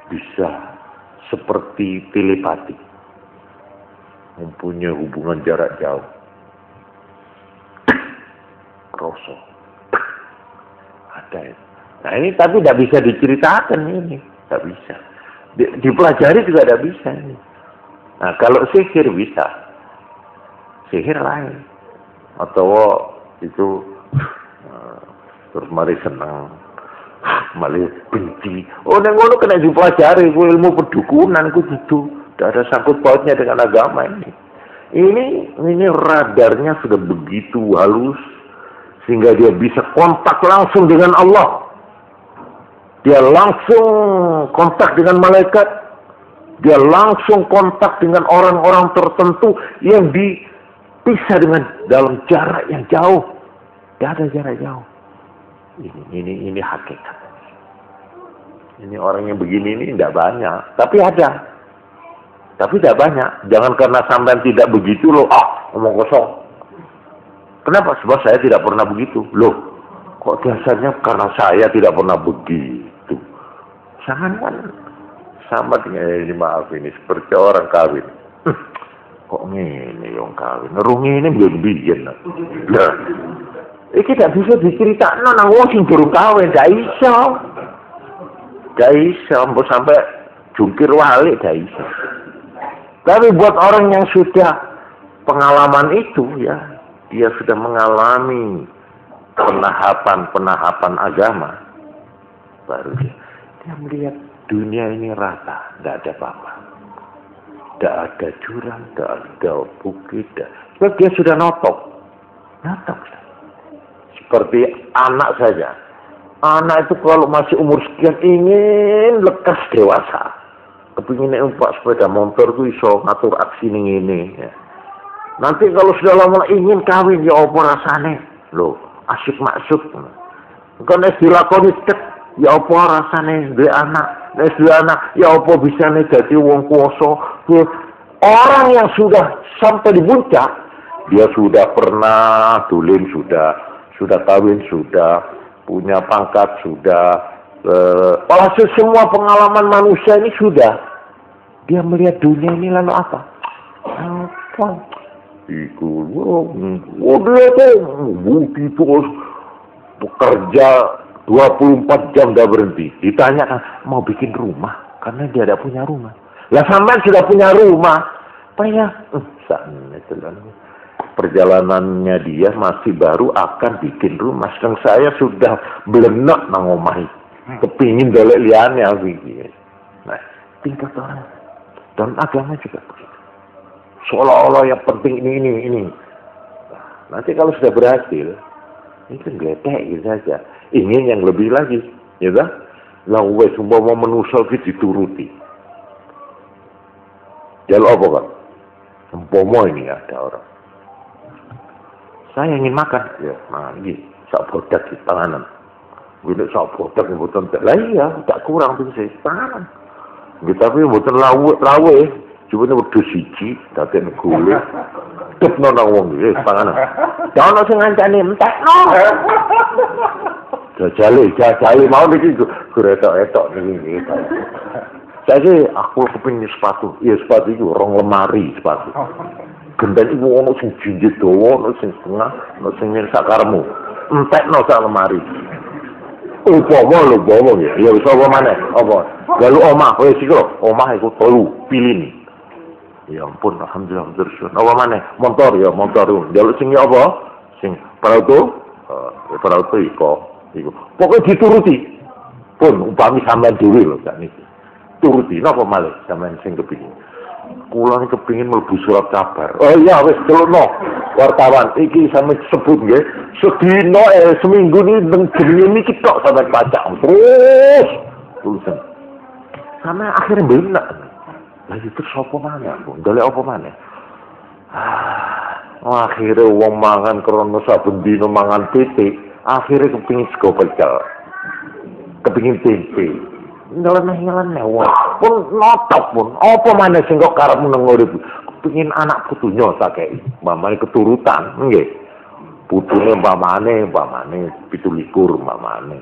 bisa seperti telepati, mempunyai hubungan jarak jauh. Kroso. Ada itu. Nah ini tapi tidak bisa diceritakan ini. Tidak bisa. Dipelajari juga tidak bisa ini. Nah kalau sihir bisa. Sihir lain. Atau itu terus mari senang. Mari benci. Oh nengono kena dipelajari. Ilmu perdukunan itu. Tidak ada sangkut pautnya dengan agama ini. Ini radarnya sudah begitu halus. Sehingga dia bisa kontak langsung dengan Allah. Dia langsung kontak dengan malaikat. Dia langsung kontak dengan orang-orang tertentu yang dipisah dengan dalam jarak yang jauh. Tidak ada jarak jauh. Ini hakikat. Ini orang yang begini ini tidak banyak. Tapi ada. Tapi tidak banyak. Jangan karena sampean tidak begitu loh. Ngomong kosong. Kenapa? Sebab saya tidak pernah begitu. Loh, kok dasarnya karena saya tidak pernah begitu. Jangan kan sama dengan ini, maaf ini seperti orang kawin. Kok ini yang kawin? Nerungi ini belum bikin. Lah, ini tidak bisa diceritakan nang wong sing durung kawin, gak iso. Gak iso, sampai jungkir walik gak iso. Tapi buat orang yang sudah pengalaman itu ya, dia sudah mengalami penahapan agama, baru dia melihat dunia ini rata, tidak ada apa-apa, tidak ada jurang, tidak ada bukit, sebab dia sudah notok. Seperti anak saja, anak itu kalau masih umur sekian ingin lekas dewasa, kepingin numpak sepeda motor itu iso ngatur aksi ini ya. Nanti kalau sudah lama ingin kawin, ya apa rasanya? Loh, asyik maksud. Kan es dilakoni cek, ya apa rasanya duwe anak? Nes duwe anak, ya apa bisa jadi wong kuoso? Orang yang sudah sampai di puncak, dia sudah pernah tulim, sudah kawin, sudah punya pangkat, sudah semua pengalaman manusia ini sudah. Dia melihat dunia ini lalu apa? Iku, dia tuh terus bekerja 24 jam dah berhenti. Ditanyakan mau bikin rumah karena dia tidak punya rumah. Lah sampean sudah punya rumah, apa ya? Perjalanannya dia masih baru akan bikin rumah. Sedang saya sudah belenak nang omahi, kepingin dolek liane begini. Nah, tingkat orang dan agama juga begitu. Seolah-olah yang penting ini. Nanti kalau sudah berhasil, ini kan gledek gitu saja. Ingin yang lebih lagi, ya kan? Lah wes umpama manusia iki dituruti. Jaluk apa kan? Umpama ini ada orang. Saya ingin makan, ya, nah ini sak bodak di tanganan. Gini sak bodak mboten lah iya, tak kurang tuh saya tangan. Tapi mboten lawe. Cuma ini wedhus siji, daten gule. Tepno nang wong iki panganan. Ya ono sing ngancani entekno. Jajale mau iki etok niki. Saiki aku kepengin sepatu. Iya sepatu iku 2 lemari sepatu. Gendeng iku ono sing jinjit dawa, ono sing setengah, ono sing sakarmu. Entekno sak lemari. Upama ya. Ya wis apa maneh? Apa? Lalu omah, wis iki lho, omah iku telu, pilih. Ya ampun, alhamdulillah bersyukur. Apa maneh? Motor. Jaluk sing apa? Sing perauto iko. Pokoknya dituruti. Pun upami sampean dhewe lho sak niki. Turuti napa malih sampean sing kepingin. Kula niki kepingin mlebu surat kabar. Oh iya wis delokno. Wartawan iki sampe sebut nggih. Sedina seminggu niki nang jenenge niki tok sampean pacak. Terus tulisan. Sampe akhirnya benak. Lagi terus apa mana? Dolek apa mana? Akhirnya wong mangan krono saben dina mangan titik, akhirnya kepingin sego pecel. Kepingin tempe. Nyeleneh wong. Pun notok pun. Apa mana sing kok karepmu nang urip? Kepingin anak putunya sakei. Mamane keturutan, nggih. Putune pamane 17 pamane.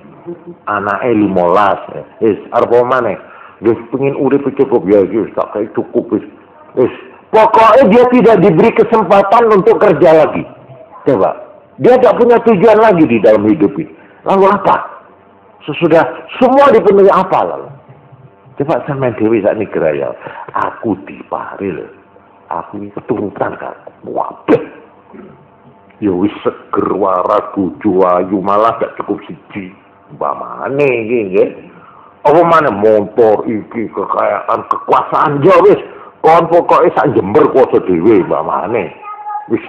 Anake 15. Wis arep maneh. Wis pengin urip cukup ya wis tak kaya cukup wis. Wis pokoknya dia tidak diberi kesempatan untuk kerja lagi. Coba. Dia tidak punya tujuan lagi di dalam hidup ini. Lalu apa? Sesudah semua dipenuhi apa lalu? Coba sampean dhewe sak nigraya. Aku diparil. Aku ini keturutan kan. Wabeh. Ya wis seger waras bojo ayu malah gak cukup siji. Mbamane iki nggih. Apa maneh motor iki kekayaan kekuasaan ya wis kon pokoke sak Jember kuasa dhewe mbamane. Wis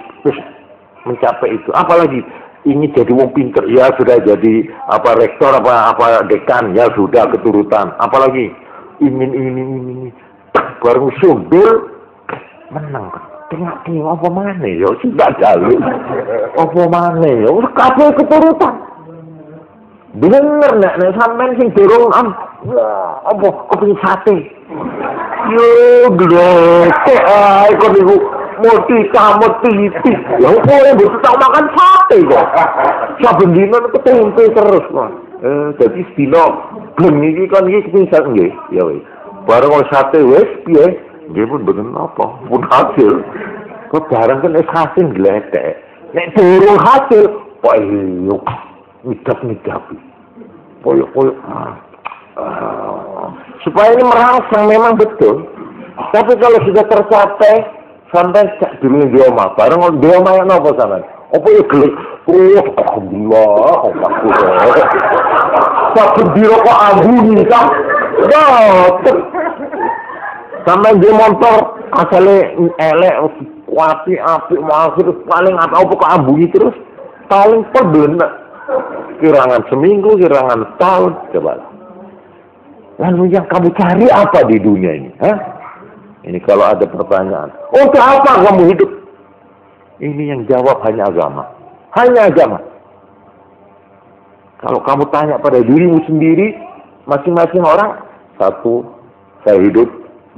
mencapai itu. Apalagi ini jadi wong pinter ya sudah jadi apa rektor apa dekan ya sudah keturutan. Apalagi ingin baru sumbil menang kan. Tengok apa mana ya sudah jalu apa mana ya kabeh keturutan bener nek sampean sing durung apa kepengin sate yo glete ae kok niku moti ya kowe mbok tak makan sate kok saben dina ketempe terus mah dadi sedina bleng iki kan iki bisa nggih ya wis bareng sate wis piye dia pun bener apa pun hasil kok barang kan hasil gledek nek turun hasil kok iyo midap koyo supaya ini merangsang memang betul tapi kalau sudah tercapai sampai cak dulu di omah bareng di omah yang apa sampean apa ya gelek alhamdulillah aku tak biro kok ambuni kan sampai di motor asalnya elek api maksud paling apa kok ambungi terus paling perbelenda kirangan seminggu kirangan setahun coba lalu yang kamu cari apa di dunia ini ini kalau ada pertanyaan untuk apa kamu hidup ini yang jawab hanya agama kalau kamu tanya pada dirimu sendiri masing-masing orang satu saya hidup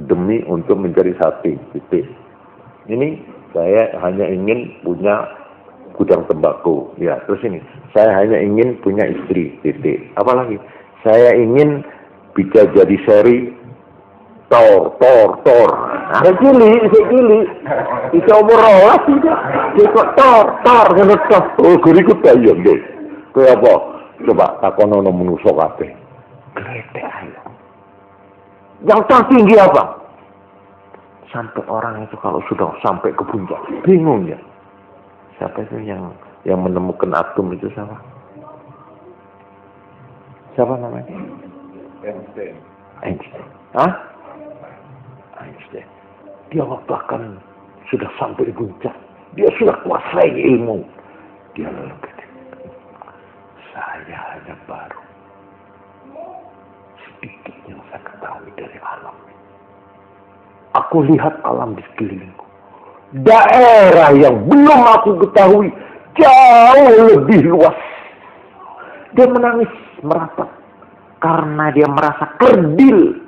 demi untuk mencari sate, titik. Ini saya hanya ingin punya gudang tembakau, ya. Terus ini, saya hanya ingin punya istri, titik. Apalagi, saya ingin bisa jadi seri tor. Ada cili, bisa umur rolas tidak. Bisa tor, oh guriku tayang deh. Kayak apa? Coba takonono menusuk kabeh. Gledek ayo. Yang tertinggi apa? Sampai orang itu kalau sudah sampai ke puncak, bingung ya. Siapa itu yang menemukan atom itu siapa? Siapa namanya? Einstein. Einstein. Dia bahkan sudah sampai di puncak. Dia sudah kuasai ilmu. Dia lalu kata, saya hanya baru sedikit yang saya ketahui dari alam. Aku lihat alam di sekelilingku. Daerah yang belum aku ketahui jauh lebih luas. Dia menangis merapat karena dia merasa kerdil.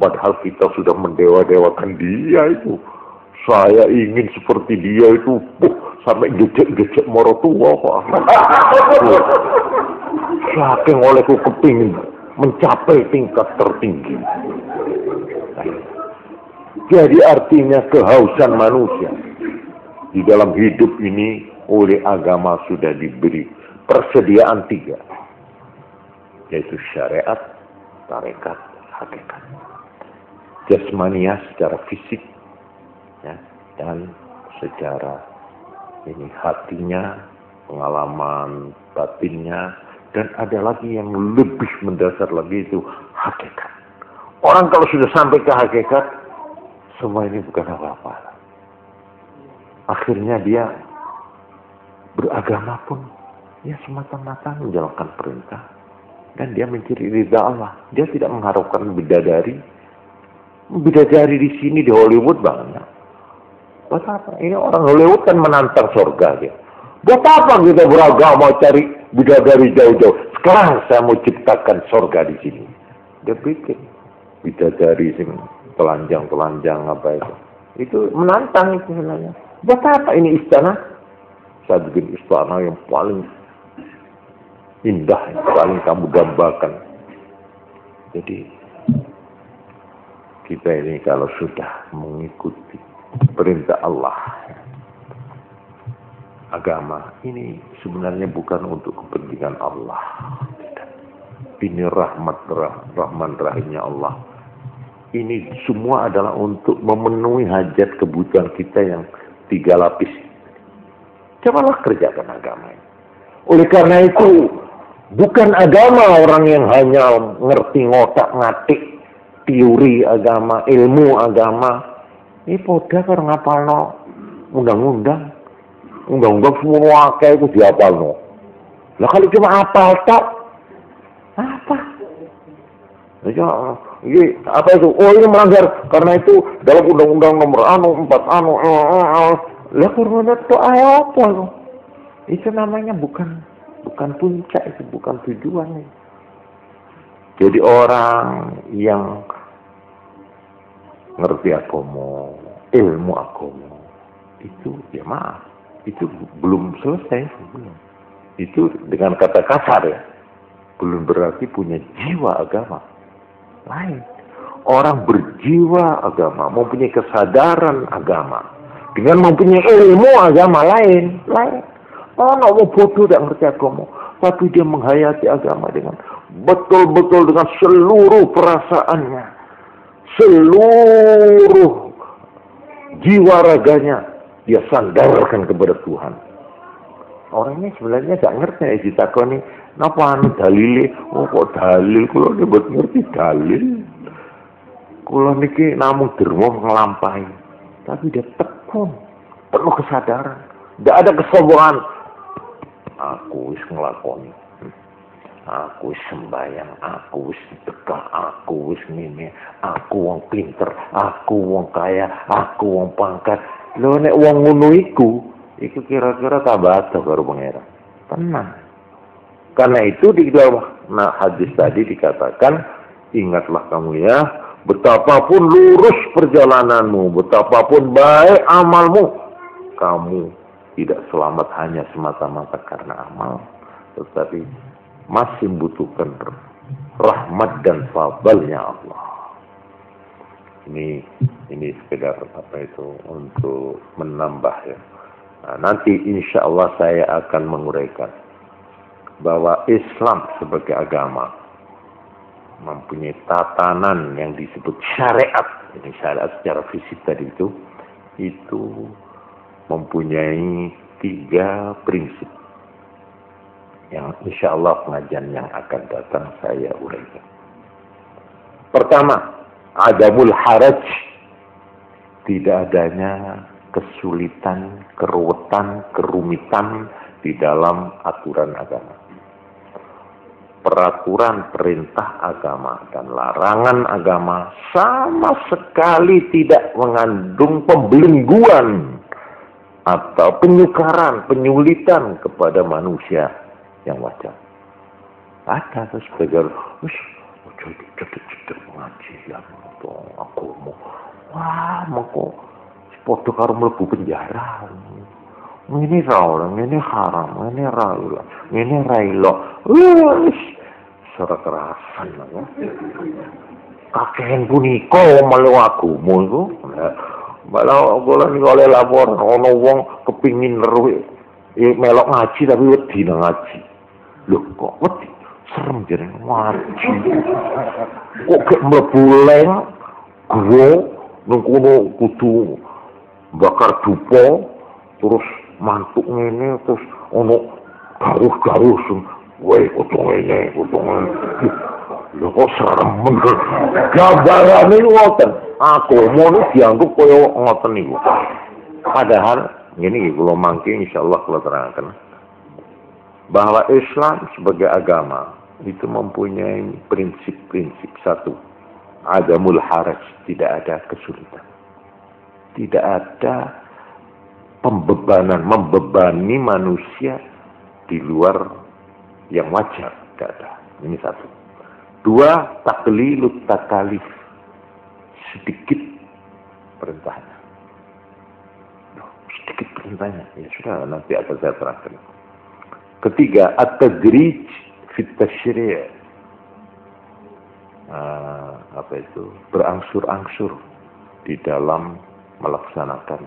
Padahal kita sudah mendewa-dewakan dia itu. Saya ingin seperti dia itu, sampai gecek-gecek moro tua kok. Saking olehku kepingin mencapai tingkat tertinggi. Jadi artinya kehausan manusia di dalam hidup ini oleh agama sudah diberi persediaan 3, yaitu syariat, tarekat, hakikat. Jasmania secara fisik, ya, dan secara ini hatinya, pengalaman batinnya, dan ada lagi yang lebih mendasar lagi itu hakikat. Orang kalau sudah sampai ke hakikat, semua ini bukan apa-apa. Akhirnya dia beragama pun ya semata-mata menjalankan perintah dan dia mencari ridha Allah. Dia tidak mengharapkan bidadari. Bidadari di sini di Hollywood banyak. Buat apa? Ini orang Hollywood kan menantang surga dia. Buat apa kita beragama cari bidadari jauh-jauh? Sekarang saya mau ciptakan surga di sini. Dia bikin bidadari sing telanjang apa itu. Itu menantang itu sebenarnya. Buat apa ini istana? saya bikin istana yang paling indah, yang paling kamu dambakan. Jadi kita ini kalau sudah mengikuti perintah Allah, agama ini sebenarnya bukan untuk kepentingan Allah. Ini rahman rahimnya Allah. Ini semua adalah untuk memenuhi hajat kebutuhan kita yang 3 lapis. Cobalah kerjakan agama ini. Oleh karena itu, bukan agama orang yang hanya ngerti ngotak-ngatik teori agama, ilmu agama. Ini poda karo ngapalno undang-undang. Undang-undang semua kayak itu diapalno. Lah kalau cuma apal tak apa? Ya, ini apa itu? Oh, ini melanggar karena itu dalam undang-undang nomor 4 lah karena itu apa lo? Itu namanya bukan puncak, itu bukan tujuan. Jadi orang yang ngerti agama, ilmu agama, itu ya maaf, itu belum selesai, belum. Itu dengan kata kasar ya, belum berarti punya jiwa agama. Lain. Orang berjiwa agama, mempunyai kesadaran agama, dengan mempunyai ilmu agama lain. Orang bodoh tidak ngerti agama, tapi dia menghayati agama dengan betul-betul dengan seluruh perasaannya, seluruh jiwa raganya dia sandarkan kepada Tuhan. Orangnya sebenarnya gak ngerti ditakoni napa anu dalile, oh kok dalil, kula niki mboten ngerti dalil. Kula niki namung derma nglampahi. Tapi dia tekun, penuh kesadaran. Tidak ada kesombongan. Aku wis nglakoni. Aku wis sembahyang, aku wis sedekah, aku wis ngene, aku wong pinter, aku wong kaya, aku wong pangkat. Lho nek wong ngono iku kira-kira tambah karo pangeran. Tenang. Karena itu di dalam hadis tadi dikatakan, ingatlah kamu ya, betapapun lurus perjalananmu, betapapun baik amalmu, kamu tidak selamat hanya semata-mata karena amal, tetapi masih membutuhkan rahmat dan fadlnya Allah. Ini sekedar apa itu untuk menambah ya. Nah, nanti insya Allah saya akan menguraikan bahwa Islam sebagai agama mempunyai tatanan yang disebut syariat. Ini syariat secara fisik tadi itu mempunyai 3 prinsip yang insya Allah pengajian yang akan datang saya uraikan. Pertama, adamul haraj, tidak adanya kesulitan, keruwetan, kerumitan di dalam aturan agama. Peraturan perintah agama dan larangan agama sama sekali tidak mengandung pembelengguan atau penyukaran, penyulitan kepada manusia yang wajar. Ada terus sebagai cedek ngaji ya aku mau podo karo mlebu penjara. Ini raul, ini haram, ini raul, ini railo. Wis ora kerasan ya. Kakek punika melu agama iku. Malah kula niku oleh lapor ana wong kepingin neruh melok ngaji tapi wedi nang ngaji. Lho kok wedi? Serem jeneng ngaji. Kok gek mlebu leng gua nang kono kudu bakar dupa terus mantuk ngene terus ono garuh-garuh wae kudu ngene lho kok serem bener gambarane ngoten aku mau dianggap kaya ngoten niku padahal ngene iki kula mangke insyaallah kula terangkan bahwa Islam sebagai agama itu mempunyai prinsip-prinsip. 1, adamul haraj, tidak ada kesulitan. Tidak ada pembebanan, membebani manusia di luar yang wajar. Tidak ada. Ini 1. 2, taklilut takalif. Sedikit perintahnya. sedikit perintahnya. Ya sudah, nanti akan saya terangkan. Ketiga, at-tadrij fit tasyri'. Apa itu? Berangsur-angsur di dalam melaksanakan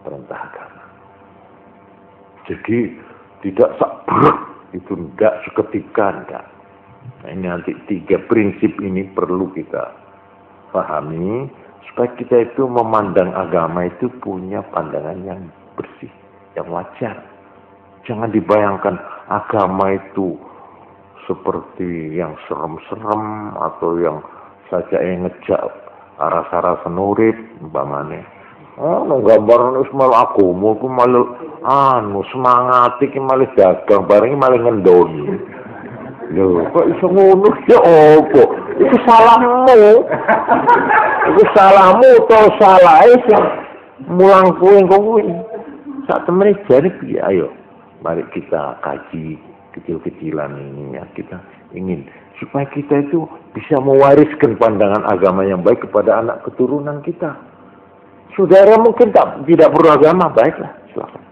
perintah agama. Jadi tidak sabar, itu tidak seketika, tidak. Nah, ini nanti 3 prinsip ini perlu kita pahami supaya kita itu memandang agama itu punya pandangan yang bersih, yang wajar. Jangan dibayangkan agama itu seperti yang serem-serem atau yang saja yang ngejak rasa-rasa nurib umpamane. Gambaran wis malah agama ku malah semangat iki malah dagang bareng malah ngendoni. Lho, kok iso ngono ya opo? Itu salahmu. Itu salahmu to salahe sing mulang kuwi. Sak temene jane piye ayo. Mari kita kaji kecil-kecilan ini ya, kita ingin supaya kita itu bisa mewariskan pandangan agama yang baik kepada anak keturunan kita. Saudara mungkin tidak perlu agama, baiklah, silakan.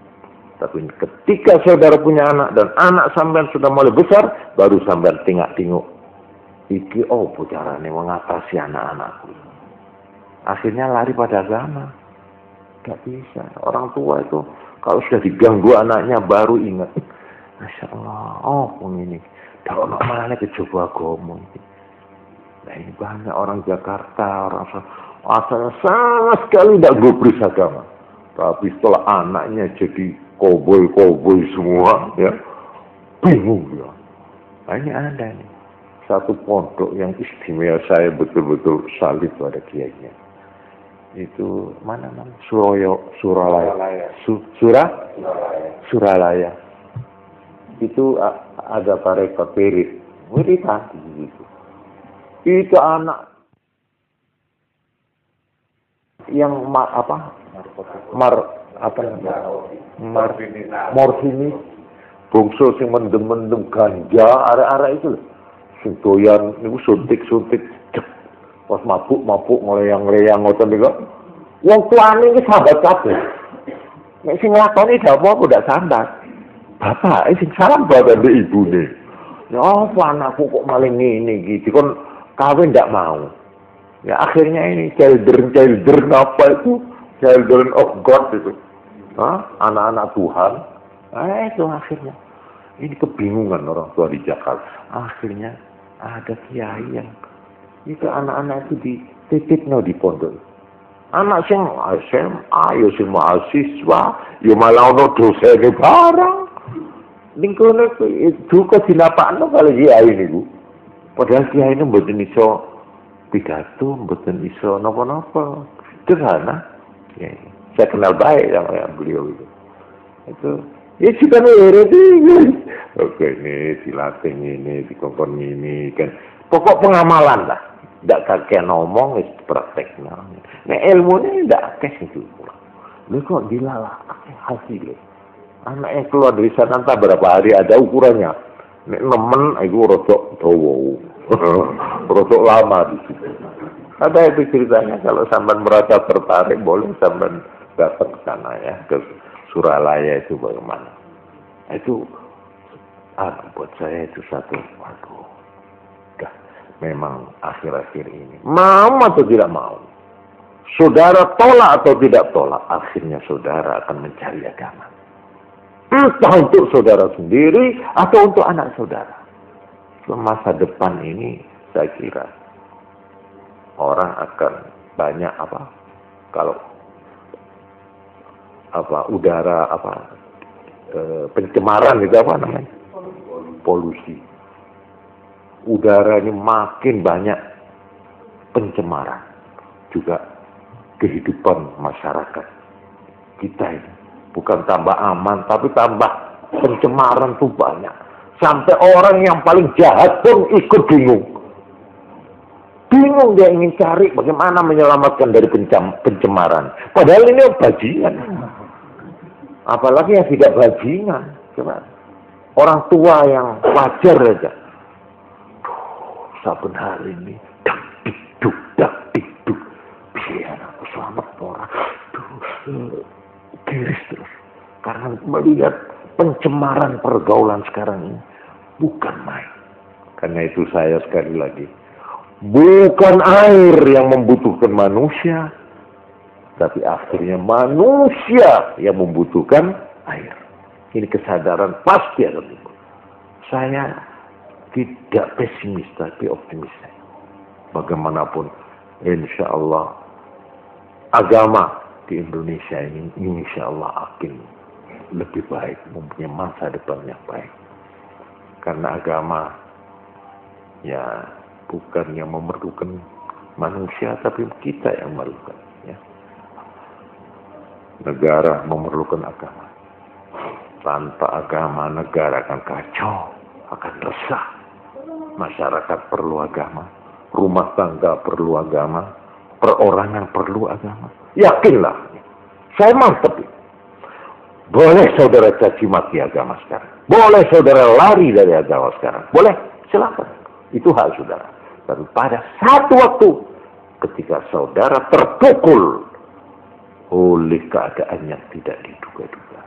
Tapi ketika saudara punya anak dan anak sampean sudah mulai besar, baru sampean tengok-tengok. Iki carane mengatasi anak-anakku. Akhirnya lari pada agama. Gak bisa. Orang tua itu kalau sudah diganggu anaknya baru ingat. Masya Allah, ini. Kalau mana kecoba agama. Nah ini banyak orang Jakarta, orang asalnya sangat sekali tidak gubris agama. Tapi setelah anaknya jadi koboi semua, ya bingung ya. Nah ini ada nih. Satu pondok yang istimewa, saya betul-betul salut pada kiainya. Itu mana namanya? Suralaya. Itu ada tarekat wiritan gitu. Itu anak yang morfini bungsu sing mendem ganja arek-arek itu lho. Sing doyan niku suntik pas mabuk ngeleyang-leyang ngoten niku. Wong tuane iki sahabat kabeh. Nek sing nglakoni apa ndak sadar. Bapak sing salam bapak mbek ibune. Ya anakku kok maling ngene iki, dikon kawin ndak mau. Ya akhirnya ini children apa itu? Children of God itu. Anak-anak Tuhan. Itu akhirnya. Ini kebingungan orang tua di Jakarta. Akhirnya ada kiai yang itu anak-anak itu dititipno di pondok. Anak sing SMA, ya sing mahasiswa, ya malah ono dosene barang. Ning kono itu kok dilapakno kali kiai niku. Padahal kiai ini mboten iso pidato, mboten iso napa-napa. Sederhana. Ya, saya kenal baik sama beliau itu. Ya kita oke ini dilatih ini, dikongkon ini kan. Pokok pengamalan lah. Tidak kakek ngomong, itu prakteknya. Nah ilmunya tidak kakek itu. Ini kok dilalah hasilnya. Anak yang keluar dari sana entah berapa hari ada ukurannya. Nek nemen, itu rotok dawa. Rotok lama di situ. Ada itu ceritanya, kalau sampean merasa tertarik, boleh sampean datang ke sana ya, ke Suralaya itu bagaimana. Itu, buat saya itu satu, memang akhir-akhir ini. Mau atau tidak mau. Saudara tolak atau tidak tolak, akhirnya saudara akan mencari agama. Entah untuk saudara sendiri atau untuk anak saudara. Masa depan ini saya kira orang akan banyak kalau udara pencemaran itu apa namanya? Polusi. Udara ini makin banyak pencemaran, juga kehidupan masyarakat kita ini bukan tambah aman tapi tambah pencemaran tuh banyak, sampai orang yang paling jahat pun ikut bingung dia ingin cari bagaimana menyelamatkan dari pencemaran, padahal ini bajingan, apalagi yang tidak bajingan. Coba orang tua yang wajar aja saben hari ini dak dikduk biar aku selamat orang terkiris terus. Karena melihat pencemaran pergaulan sekarang ini bukan main. Karena itu saya sekali lagi, bukan air yang membutuhkan manusia, tapi akhirnya manusia yang membutuhkan air. Ini kesadaran pasti akan timbul. Saya tidak pesimis tapi optimis. Bagaimanapun, insya Allah agama di Indonesia ini insya Allah akan lebih baik, mempunyai masa depan yang baik. Karena agama ya bukan yang memerlukan manusia, tapi kita yang memerlukan. Ya. Negara memerlukan agama. Tanpa agama, negara akan kacau, akan resah. Masyarakat perlu agama, rumah tangga perlu agama, perorangan perlu agama. Yakinlah, saya mantap. Boleh saudara caci maki agama sekarang, boleh saudara lari dari agama sekarang, boleh, silakan. Itu hak saudara. Dan pada satu waktu, ketika saudara terpukul oleh keadaan yang tidak diduga-duga,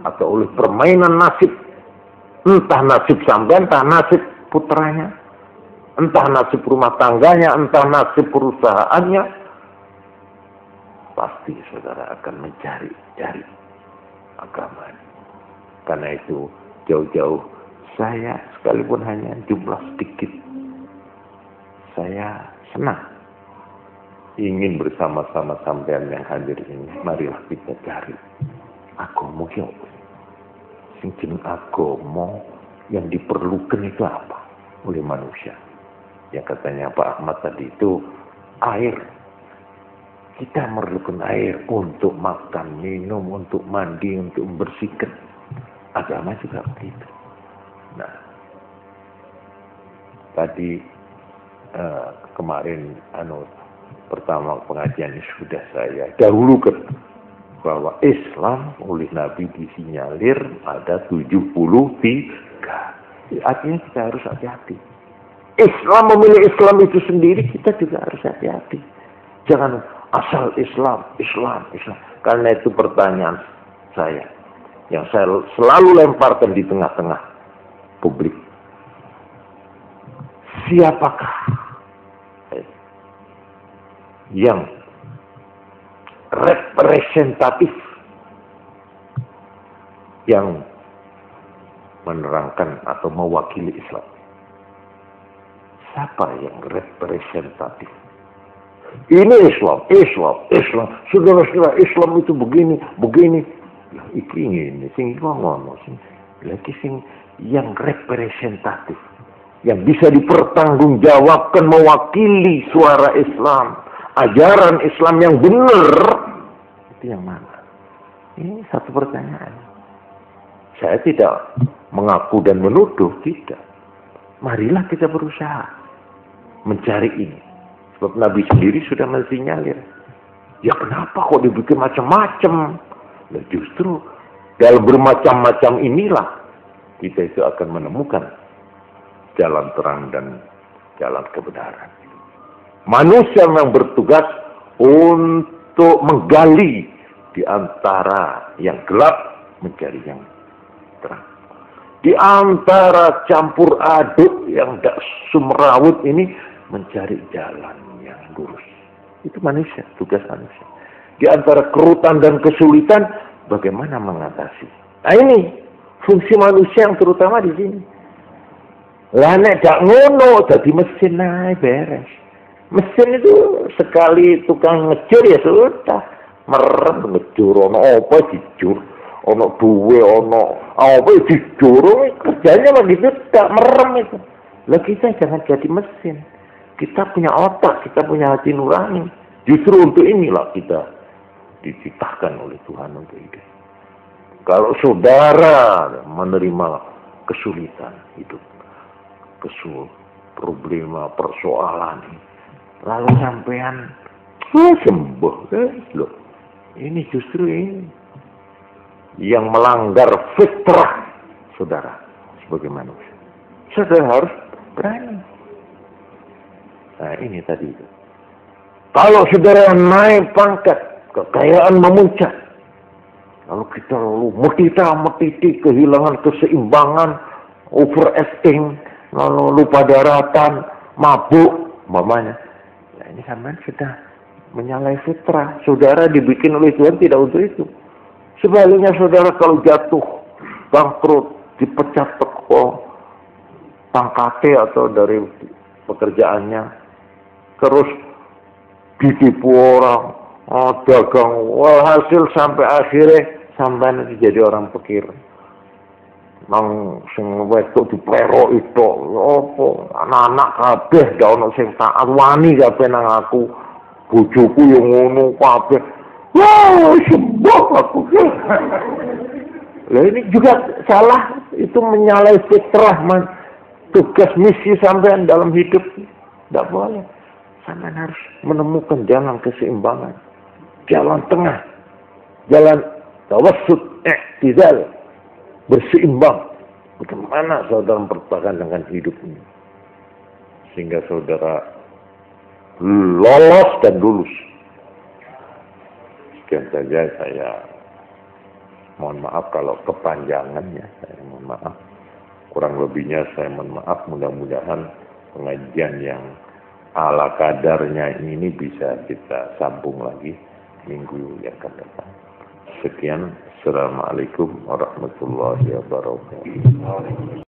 atau oleh permainan nasib, entah nasib sampean, entah nasib putranya, entah nasib rumah tangganya, entah nasib perusahaannya, pasti saudara akan mencari agama. Karena itu jauh-jauh saya, sekalipun hanya jumlah sedikit, saya senang ingin bersama-sama sampean yang hadir ini. Marilah kita cari agama yang agama yang diperlukan itu apa oleh manusia. Yang katanya Pak Ahmad tadi itu air. Kita memerlukan air untuk makan, minum, untuk mandi, untuk membersihkan. Agama juga begitu. Nah, tadi kemarin pertama pengajian ini sudah saya dahulukan bahwa Islam oleh Nabi disinyalir ada 73. Artinya kita harus hati-hati. Islam memilih Islam itu sendiri, kita juga harus hati-hati. Jangan asal Islam. Karena itu pertanyaan saya yang saya selalu lemparkan di tengah-tengah publik. Siapakah yang representatif yang menerangkan atau mewakili Islam? Siapa yang representatif? Ini Islam. Saudara-saudara, Islam itu begini. Iki ini sing ngono sing lagi sing yang representatif, yang bisa dipertanggungjawabkan mewakili suara Islam, ajaran Islam yang benar, itu yang mana? Ini satu pertanyaan. Saya tidak mengaku dan menuduh, tidak. Marilah kita berusaha mencari ini. Sebab Nabi sendiri sudah mensinyalir. Ya kenapa kok dibikin macam-macam? Nah, justru dalam bermacam-macam inilah kita itu akan menemukan jalan terang dan jalan kebenaran. Manusia yang bertugas untuk menggali di antara yang gelap mencari yang terang. Di antara campur aduk yang tidak sumrawut ini mencari jalan yang lurus. Itu manusia, tugas manusia. Di antara kerutan dan kesulitan, bagaimana mengatasi? Nah ini fungsi manusia yang terutama di sini. Lah nek dak ngono jadi mesin naik beres. Mesin itu sekali tukang ngejur ya sudah merem ngejur ono apa dijur, ono duwe ono apa dijur, kerjanya begitu tak merem itu. Lah kita jangan jadi mesin. Kita punya otak, kita punya hati nurani. Justru untuk inilah kita diciptakan oleh Tuhan untuk hidup. Kalau saudara menerima kesulitan hidup, problema, persoalan, lalu sampean sembuh, loh. Ini justru ini yang melanggar fitrah saudara sebagai manusia. Saudara harus berani. Nah ini tadi itu. Kalau saudara naik pangkat, kekayaan memuncak, Lalu kita metiti kehilangan keseimbangan, overacting, lalu lupa daratan, mabuk, umpamanya. Nah, ini sampean sudah menyalahi fitrah. Saudara dibikin oleh Tuhan tidak untuk itu. Sebaliknya saudara kalau jatuh, bangkrut, dipecat teko, pangkatnya atau dari pekerjaannya, terus ditipu orang, dagang, hasil sampai akhirnya sampai nanti jadi orang pikir. Nang sing wedok diplero itu, apa anak-anak kabeh ndak ono sing taat wani kabeh nang aku. Bojoku yo ngono kabeh. Wah, sebab aku. Lah ini juga salah, itu menyalahi fitrah, Mas. Tugas misi sampean dalam hidup tidak boleh. Sampean harus menemukan jalan keseimbangan, jalan tengah, jalan tawassut, i'tidal, berseimbang. Bagaimana saudara mempertahankan dengan hidup ini sehingga saudara lolos dan lulus. Sekian saja, saya mohon maaf kalau kepanjangannya, saya mohon maaf. Kurang lebihnya saya mohon maaf, mudah-mudahan pengajian yang ala kadarnya ini bisa kita sambung lagi minggu yang akan datang. Sekian, Assalamualaikum warahmatullahi wabarakatuh.